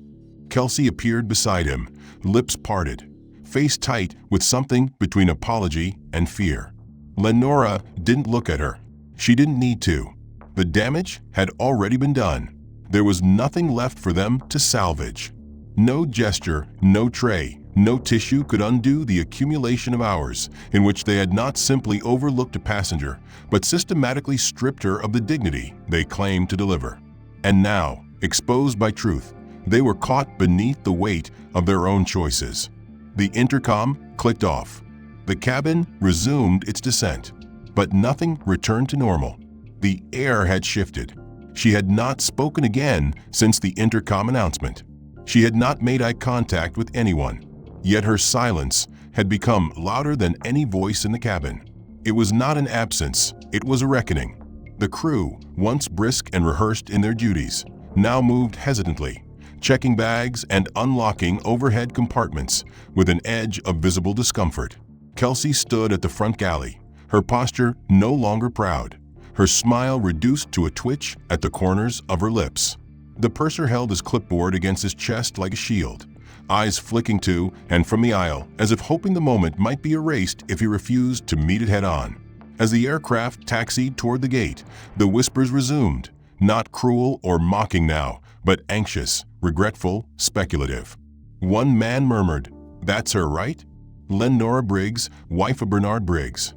Kelsey appeared beside him, lips parted, face tight with something between apology and fear. Lenora didn't look at her. She didn't need to. The damage had already been done. There was nothing left for them to salvage. No gesture, no tray, no tissue could undo the accumulation of hours in which they had not simply overlooked a passenger, but systematically stripped her of the dignity they claimed to deliver. And now, exposed by truth, they were caught beneath the weight of their own choices. The intercom clicked off. The cabin resumed its descent, but nothing returned to normal. The air had shifted. She had not spoken again since the intercom announcement. She had not made eye contact with anyone, yet her silence had become louder than any voice in the cabin. It was not an absence, it was a reckoning. The crew, once brisk and rehearsed in their duties, now moved hesitantly, checking bags and unlocking overhead compartments with an edge of visible discomfort. Kelsey stood at the front galley, her posture no longer proud, her smile reduced to a twitch at the corners of her lips. The purser held his clipboard against his chest like a shield, eyes flicking to and from the aisle as if hoping the moment might be erased if he refused to meet it head-on. As the aircraft taxied toward the gate, the whispers resumed, not cruel or mocking now, but anxious, regretful, speculative. One man murmured, "That's her, right? Lenora Briggs, wife of Bernard Briggs."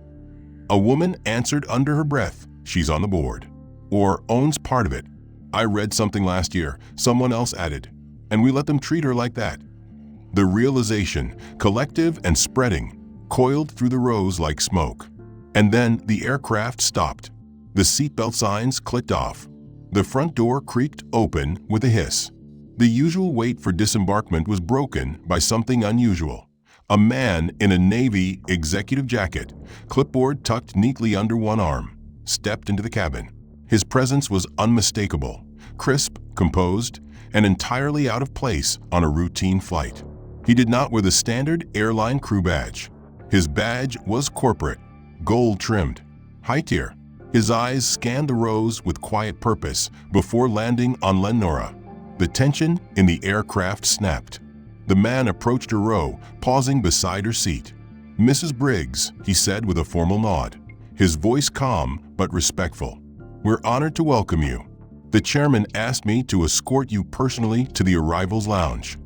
A woman answered under her breath, "She's on the board." Or owns part of it. "I read something last year," someone else added, "and we let them treat her like that." The realization, collective and spreading, coiled through the rows like smoke. And then the aircraft stopped. The seatbelt signs clicked off. The front door creaked open with a hiss. The usual wait for disembarkment was broken by something unusual. A man in a navy executive jacket, clipboard tucked neatly under one arm, stepped into the cabin. His presence was unmistakable, crisp, composed, and entirely out of place on a routine flight. He did not wear the standard airline crew badge. His badge was corporate, gold-trimmed, high-tier. His eyes scanned the rows with quiet purpose before landing on Lenora. The tension in the aircraft snapped. The man approached her row, pausing beside her seat. "Mrs. Briggs," he said with a formal nod, his voice calm but respectful. "We're honored to welcome you. The chairman asked me to escort you personally to the arrivals lounge."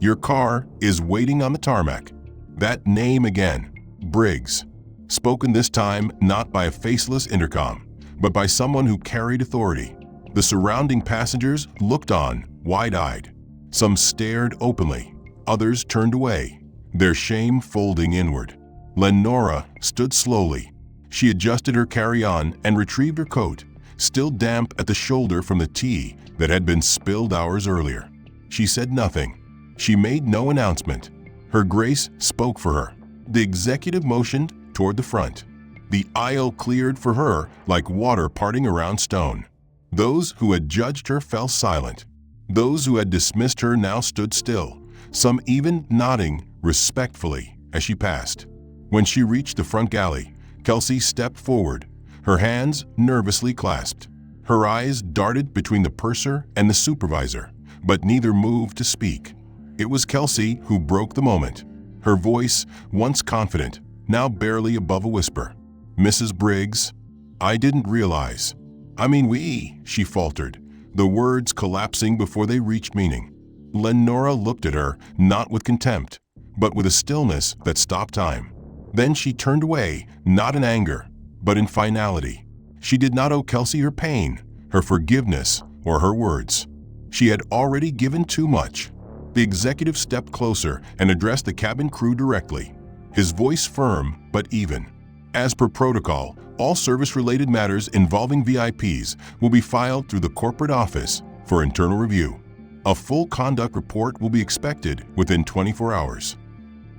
Your car is waiting on the tarmac. That name again, Briggs, spoken this time not by a faceless intercom, but by someone who carried authority. The surrounding passengers looked on, wide-eyed. Some stared openly, others turned away, their shame folding inward. Lenora stood slowly. She adjusted her carry-on and retrieved her coat, still damp at the shoulder from the tea that had been spilled hours earlier. She said nothing. She made no announcement. Her grace spoke for her. The executive motioned toward the front. The aisle cleared for her like water parting around stone. Those who had judged her fell silent. Those who had dismissed her now stood still, some even nodding respectfully as she passed. When she reached the front galley, Kelsey stepped forward, her hands nervously clasped. Her eyes darted between the purser and the supervisor, but neither moved to speak. It was Kelsey who broke the moment. Her voice, once confident, now barely above a whisper. "Mrs. Briggs, I didn't realize. She faltered, the words collapsing before they reached meaning. Lenora looked at her, not with contempt, but with a stillness that stopped time. Then she turned away, not in anger, but in finality. She did not owe Kelsey her pain, her forgiveness, or her words. She had already given too much. The executive stepped closer and addressed the cabin crew directly, his voice firm but even. As per protocol, all service-related matters involving VIPs will be filed through the corporate office for internal review. A full conduct report will be expected within 24 hours.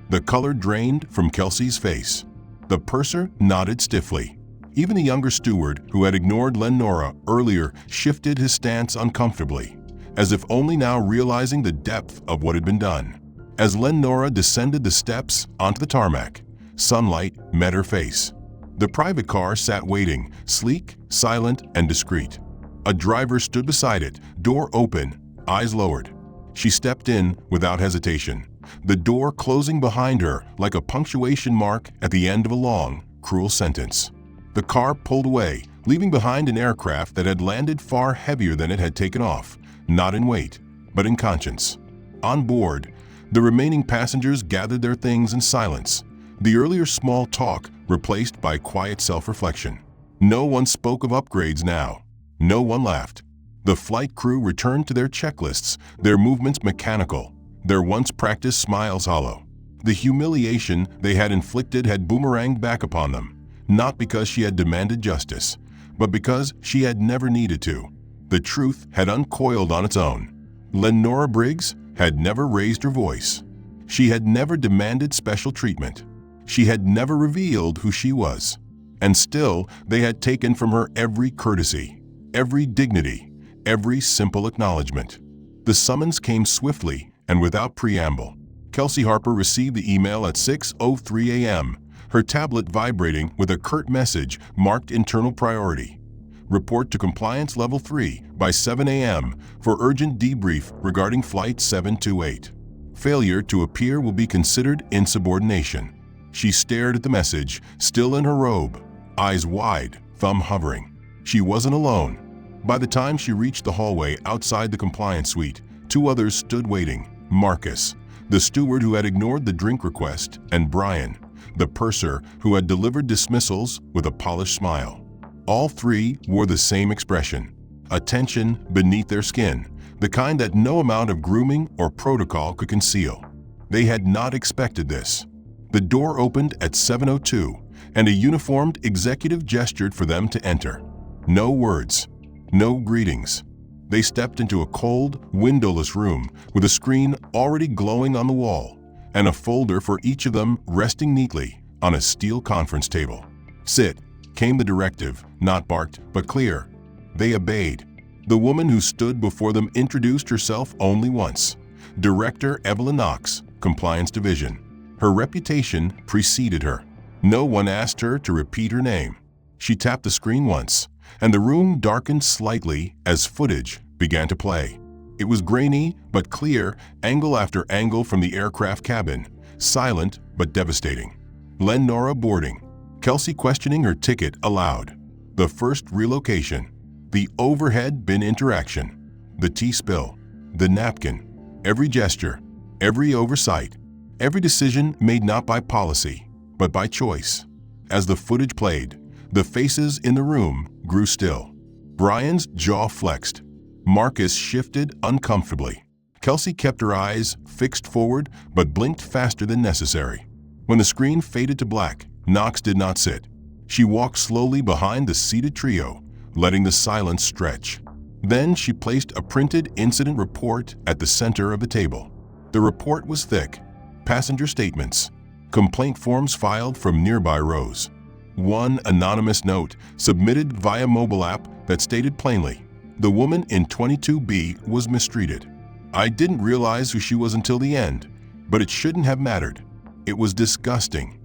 The color drained from Kelsey's face. The purser nodded stiffly. Even the younger steward, who had ignored Lenora earlier, shifted his stance uncomfortably, as if only now realizing the depth of what had been done. As Lenora descended the steps onto the tarmac, sunlight met her face. The private car sat waiting, sleek, silent, and discreet. A driver stood beside it, door open, eyes lowered. She stepped in without hesitation, the door closing behind her like a punctuation mark at the end of a long, cruel sentence. The car pulled away, leaving behind an aircraft that had landed far heavier than it had taken off, not in weight, but in conscience. On board, the remaining passengers gathered their things in silence, the earlier small talk replaced by quiet self-reflection. No one spoke of upgrades now. No one laughed. The flight crew returned to their checklists, their movements mechanical, their once practiced smiles hollow. The humiliation they had inflicted had boomeranged back upon them, not because she had demanded justice, but because she had never needed to. The truth had uncoiled on its own. Lenora Briggs had never raised her voice. She had never demanded special treatment. She had never revealed who she was. And still, they had taken from her every courtesy, every dignity, every simple acknowledgement. The summons came swiftly and without preamble. Kelsey Harper received the email at 6:03 a.m., her tablet vibrating with a curt message marked internal priority. Report to Compliance Level 3 by 7 a.m. for urgent debrief regarding Flight 728. Failure to appear will be considered insubordination. She stared at the message, still in her robe, eyes wide, thumb hovering. She wasn't alone. By the time she reached the hallway outside the compliance suite, two others stood waiting. Marcus, the steward who had ignored the drink request, and Brian, the purser who had delivered dismissals with a polished smile. All three wore the same expression, a tension beneath their skin, the kind that no amount of grooming or protocol could conceal. They had not expected this. The door opened at 7:02, and a uniformed executive gestured for them to enter. No words, no greetings. They stepped into a cold, windowless room with a screen already glowing on the wall, and a folder for each of them resting neatly on a steel conference table. "Sit," came the directive, not barked, but clear. They obeyed. The woman who stood before them introduced herself only once. Director Evelyn Knox, Compliance Division. Her reputation preceded her. No one asked her to repeat her name. She tapped the screen once, and the room darkened slightly as footage began to play. It was grainy but clear, angle after angle from the aircraft cabin, silent but devastating. Lenora boarding, Kelsey questioning her ticket aloud. The first relocation, the overhead bin interaction, the tea spill, the napkin, every gesture, every oversight, every decision made not by policy, but by choice. As the footage played, the faces in the room grew still. Brian's jaw flexed. Marcus shifted uncomfortably. Kelsey kept her eyes fixed forward but blinked faster than necessary. When the screen faded to black, Knox did not sit. She walked slowly behind the seated trio, letting the silence stretch. Then she placed a printed incident report at the center of the table. The report was thick. Passenger statements, complaint forms filed from nearby rows. One anonymous note submitted via mobile app that stated plainly, "The woman in 22B was mistreated. I didn't realize who she was until the end, but it shouldn't have mattered. It was disgusting."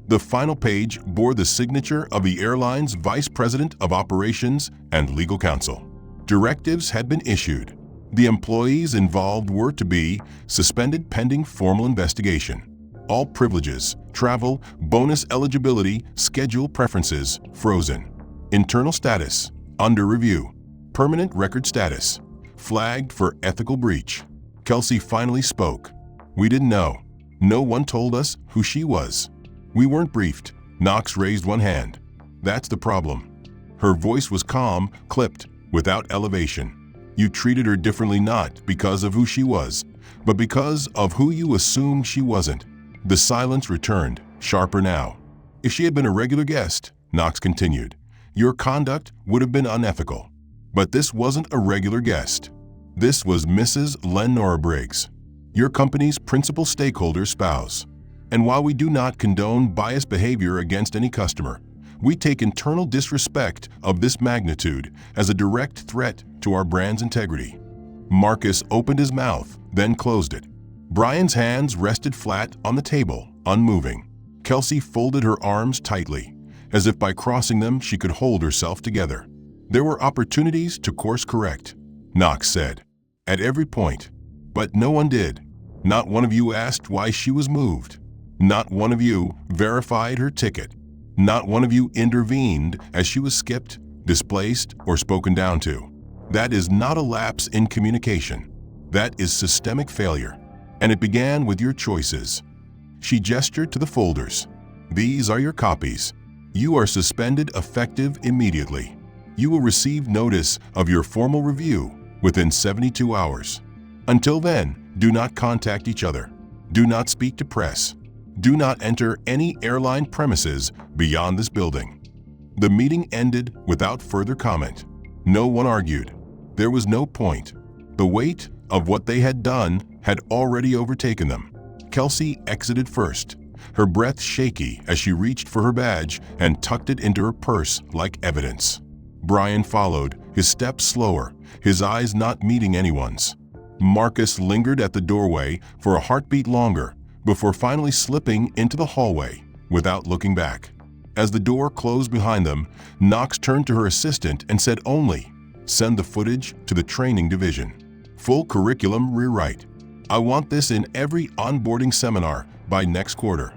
The final page bore the signature of the airline's Vice President of Operations and Legal Counsel. Directives had been issued. The employees involved were to be suspended pending formal investigation. All privileges, travel, bonus eligibility, schedule preferences, frozen. Internal status, under review. Permanent record status, flagged for ethical breach. Kelsey finally spoke. "We didn't know. No one told us who she was. We weren't briefed." Knox raised one hand. "That's the problem." Her voice was calm, clipped, without elevation. "You treated her differently not because of who she was, but because of who you assumed she wasn't." The silence returned, sharper now. "If she had been a regular guest," Knox continued, "your conduct would have been unethical. But this wasn't a regular guest. This was Mrs. Lenora Briggs, your company's principal stakeholder spouse. And while we do not condone biased behavior against any customer, we take internal disrespect of this magnitude as a direct threat to our brand's integrity." Marcus opened his mouth, then closed it. Brian's hands rested flat on the table, unmoving. Kelsey folded her arms tightly, as if by crossing them she could hold herself together. "There were opportunities to course correct," Knox said, "at every point. But no one did. Not one of you asked why she was moved. Not one of you verified her ticket. Not one of you intervened as she was skipped, displaced, or spoken down to. That is not a lapse in communication. That is systemic failure. And it began with your choices." She gestured to the folders. "These are your copies. You are suspended effective immediately. You will receive notice of your formal review within 72 hours. Until then, do not contact each other. Do not speak to press. Do not enter any airline premises beyond this building." The meeting ended without further comment. No one argued. There was no point. The weight of what they had done had already overtaken them. Kelsey exited first, her breath shaky as she reached for her badge and tucked it into her purse like evidence. Brian followed, his steps slower, his eyes not meeting anyone's. Marcus lingered at the doorway for a heartbeat longer before finally slipping into the hallway without looking back. As the door closed behind them, Knox turned to her assistant and said only, "Send the footage to the training division. Full curriculum rewrite. I want this in every onboarding seminar by next quarter."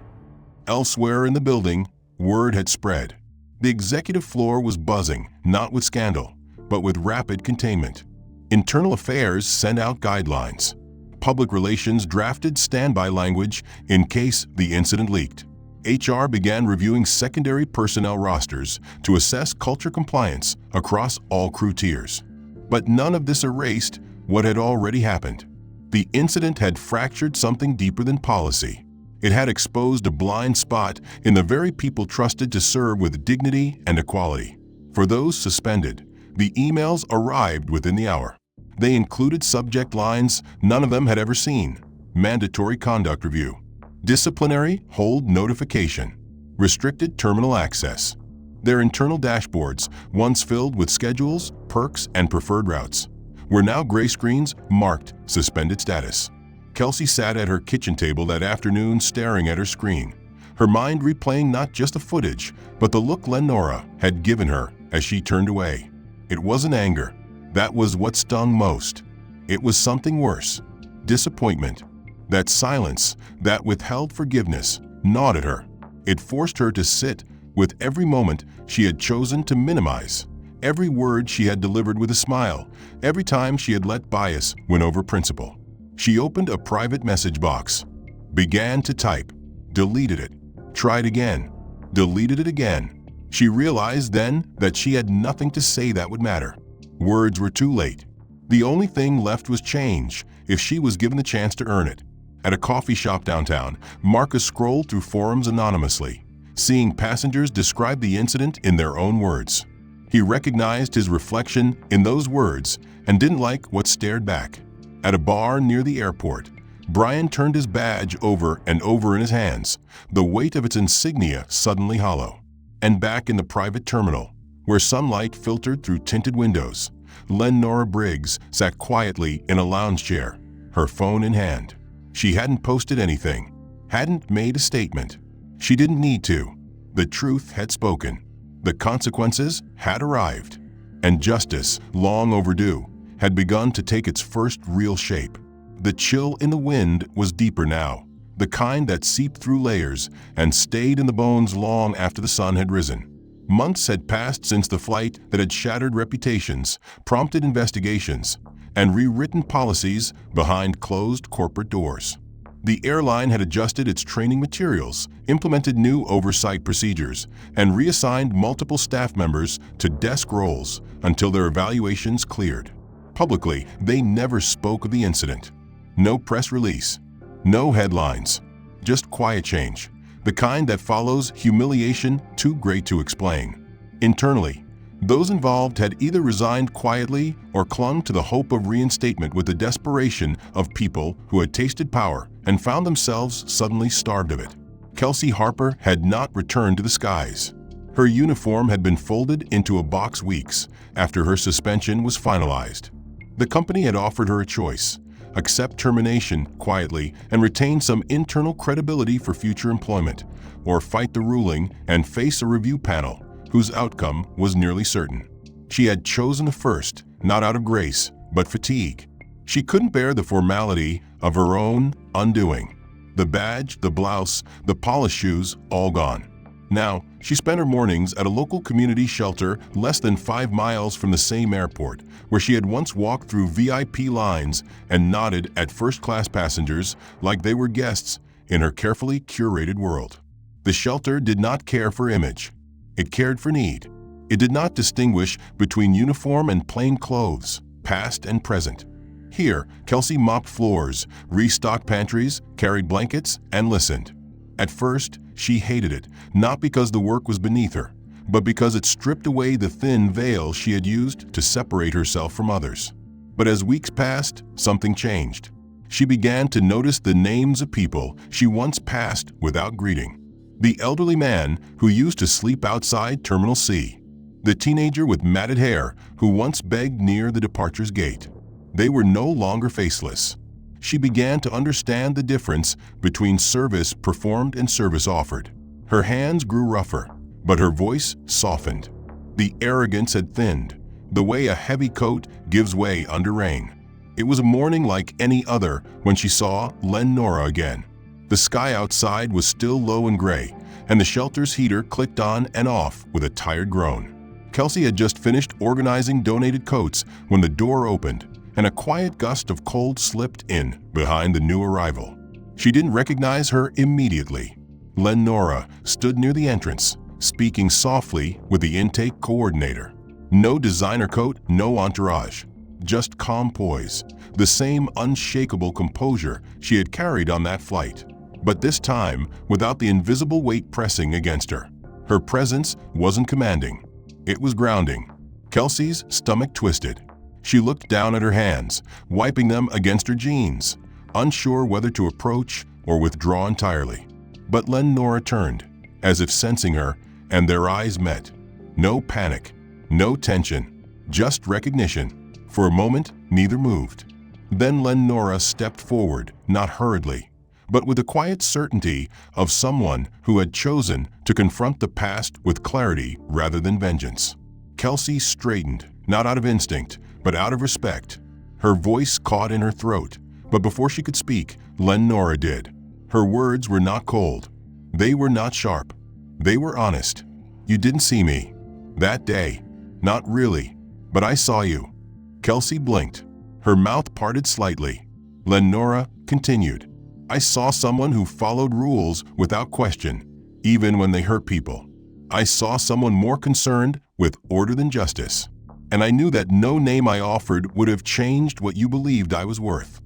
Elsewhere in the building, word had spread. The executive floor was buzzing, not with scandal, but with rapid containment. Internal affairs sent out guidelines. Public relations drafted standby language in case the incident leaked. HR began reviewing secondary personnel rosters to assess culture compliance across all crew tiers. But none of this erased what had already happened. The incident had fractured something deeper than policy. It had exposed a blind spot in the very people trusted to serve with dignity and equality. For those suspended, the emails arrived within the hour. They included subject lines none of them had ever seen: mandatory conduct review, disciplinary hold notification, restricted terminal access. Their internal dashboards, once filled with schedules, perks, and preferred routes, were now gray screens marked suspended status. Kelsey sat at her kitchen table that afternoon staring at her screen, her mind replaying not just the footage, but the look Lenora had given her as she turned away. It wasn't anger. That was what stung most. It was something worse: disappointment. That silence, that withheld forgiveness, gnawed at her. It forced her to sit with every moment she had chosen to minimize, every word she had delivered with a smile, every time she had let bias win over principle. She opened a private message box, began to type, deleted it, tried again, deleted it again. She realized then that she had nothing to say that would matter. Words were too late. The only thing left was change, if she was given the chance to earn it. At a coffee shop downtown, Marcus scrolled through forums anonymously, seeing passengers describe the incident in their own words. He recognized his reflection in those words and didn't like what stared back. At a bar near the airport, Brian turned his badge over and over in his hands, the weight of its insignia suddenly hollow. And back in the private terminal, where sunlight filtered through tinted windows, Lenora Briggs sat quietly in a lounge chair, her phone in hand. She hadn't posted anything, hadn't made a statement. She didn't need to. The truth had spoken. The consequences had arrived. And justice, long overdue, had begun to take its first real shape. The chill in the wind was deeper now, the kind that seeped through layers and stayed in the bones long after the sun had risen. Months had passed since the flight that had shattered reputations, prompted investigations, and rewritten policies behind closed corporate doors. The airline had adjusted its training materials, implemented new oversight procedures, and reassigned multiple staff members to desk roles until their evaluations cleared. Publicly, they never spoke of the incident. No press release, no headlines, just quiet change, the kind that follows humiliation too great to explain. Internally, those involved had either resigned quietly or clung to the hope of reinstatement with the desperation of people who had tasted power and found themselves suddenly starved of it. Kelsey Harper had not returned to the skies. Her uniform had been folded into a box weeks after her suspension was finalized. The company had offered her a choice: accept termination quietly and retain some internal credibility for future employment, or fight the ruling and face a review panel whose outcome was nearly certain. She had chosen the first, not out of grace, but fatigue. She couldn't bear the formality of her own undoing. The badge, the blouse, the polished shoes, all gone. Now, she spent her mornings at a local community shelter less than 5 miles from the same airport, where she had once walked through VIP lines and nodded at first-class passengers like they were guests in her carefully curated world. The shelter did not care for image. It cared for need. It did not distinguish between uniform and plain clothes, past and present. Here, Kelsey mopped floors, restocked pantries, carried blankets, and listened. At first, she hated it, not because the work was beneath her, but because it stripped away the thin veil she had used to separate herself from others. But as weeks passed, something changed. She began to notice the names of people she once passed without greeting. The elderly man who used to sleep outside Terminal C. The teenager with matted hair who once begged near the departure's gate. They were no longer faceless. She began to understand the difference between service performed and service offered. Her hands grew rougher, but her voice softened. The arrogance had thinned, the way a heavy coat gives way under rain. It was a morning like any other when she saw Lenora again. The sky outside was still low and gray, and the shelter's heater clicked on and off with a tired groan. Kelsey had just finished organizing donated coats when the door opened, and a quiet gust of cold slipped in behind the new arrival. She didn't recognize her immediately. Lenora stood near the entrance, speaking softly with the intake coordinator. No designer coat, no entourage, just calm poise, the same unshakable composure she had carried on that flight, but this time without the invisible weight pressing against her. Her presence wasn't commanding, it was grounding. Kelsey's stomach twisted. She looked down at her hands, wiping them against her jeans, unsure whether to approach or withdraw entirely. But Lenora turned, as if sensing her, and their eyes met. No panic, no tension, just recognition. For a moment, neither moved. Then Lenora stepped forward, not hurriedly, but with the quiet certainty of someone who had chosen to confront the past with clarity rather than vengeance. Kelsey straightened, not out of instinct, but out of respect. Her voice caught in her throat, but before she could speak, Lenora did. Her words were not cold. They were not sharp. They were honest. You didn't see me that day. Not really, but I saw you. Kelsey blinked. Her mouth parted slightly. Lenora continued, I saw someone who followed rules without question, even when they hurt people. I saw someone more concerned with order than justice. And I knew that no name I offered would have changed what you believed I was worth.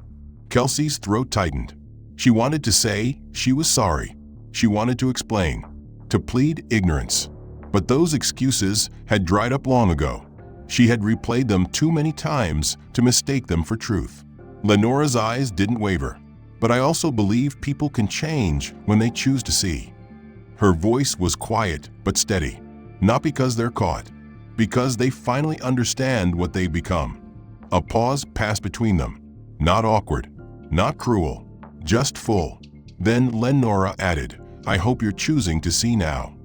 Kelsey's throat tightened. She wanted to say she was sorry. She wanted to explain, to plead ignorance. But those excuses had dried up long ago. She had replayed them too many times to mistake them for truth. Lenora's eyes didn't waver. But I also believe people can change when they choose to see. Her voice was quiet but steady, not because they're caught, because they finally understand what they've become. A pause passed between them, not awkward, not cruel, just full. Then Lenora added, I hope you're choosing to see now.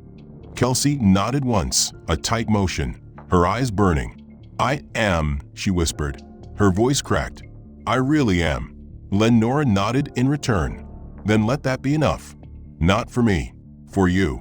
Kelsey nodded once, a tight motion, her eyes burning. I am, she whispered. Her voice cracked. I really am. Lenora nodded in return. Then let that be enough. Not for me, for you.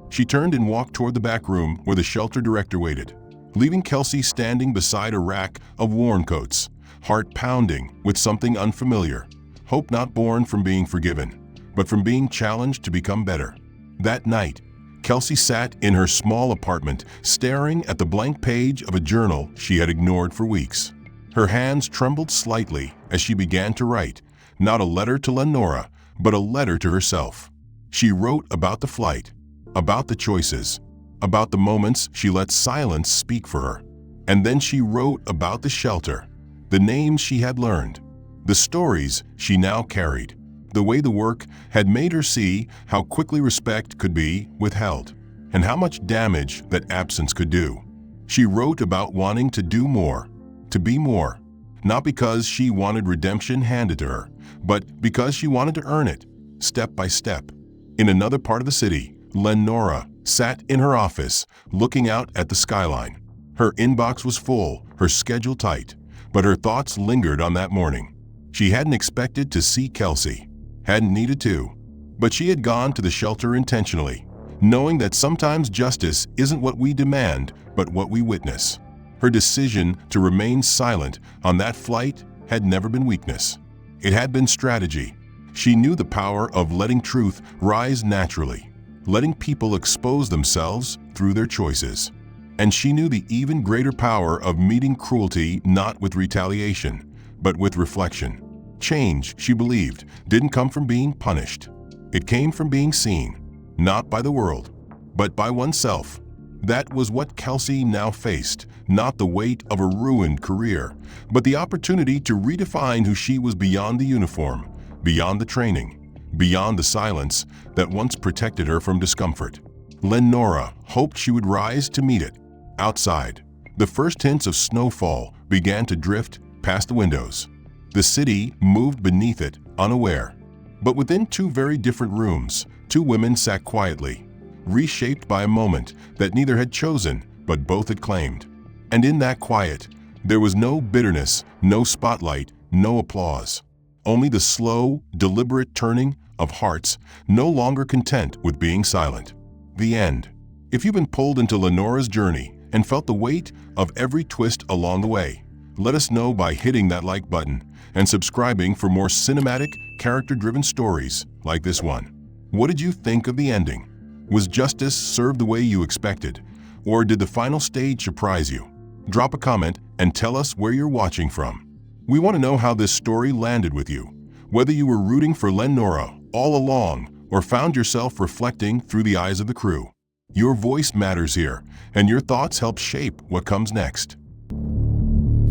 She turned and walked toward the back room where the shelter director waited, leaving Kelsey standing beside a rack of worn coats, heart pounding with something unfamiliar, hope not born from being forgiven, but from being challenged to become better. That night, Kelsey sat in her small apartment, staring at the blank page of a journal she had ignored for weeks. Her hands trembled slightly as she began to write, not a letter to Lenora, but a letter to herself. She wrote about the flight, about the choices, about the moments she let silence speak for her. And then she wrote about the shelter, the names she had learned, the stories she now carried, the way the work had made her see how quickly respect could be withheld, and how much damage that absence could do. She wrote about wanting to do more, to be more, not because she wanted redemption handed to her, but because she wanted to earn it, step by step. In another part of the city, Lenora sat in her office, looking out at the skyline. Her inbox was full, her schedule tight, but her thoughts lingered on that morning. She hadn't expected to see Kelsey, hadn't needed to, but she had gone to the shelter intentionally, knowing that sometimes justice isn't what we demand, but what we witness. Her decision to remain silent on that flight had never been weakness. It had been strategy. She knew the power of letting truth rise naturally, letting people expose themselves through their choices. And she knew the even greater power of meeting cruelty not with retaliation, but with reflection. Change, she believed, didn't come from being punished. It came from being seen, not by the world, but by oneself. That was what Kelsey now faced, not the weight of a ruined career, but the opportunity to redefine who she was beyond the uniform, beyond the training, beyond the silence that once protected her from discomfort. Lenora hoped she would rise to meet it. Outside, the first hints of snowfall began to drift past the windows. The city moved beneath it, unaware. But within two very different rooms, two women sat quietly, reshaped by a moment that neither had chosen, but both had claimed. And in that quiet, there was no bitterness, no spotlight, no applause. Only the slow, deliberate turning of hearts no longer content with being silent. The end. If you've been pulled into Lenora's journey and felt the weight of every twist along the way, let us know by hitting that like button and subscribing for more cinematic, character-driven stories like this one. What did you think of the ending? Was justice served the way you expected, or did the final stage surprise you? Drop a comment and tell us where you're watching from. We want to know how this story landed with you, whether you were rooting for Lenora all along or found yourself reflecting through the eyes of the crew. Your voice matters here, and your thoughts help shape what comes next.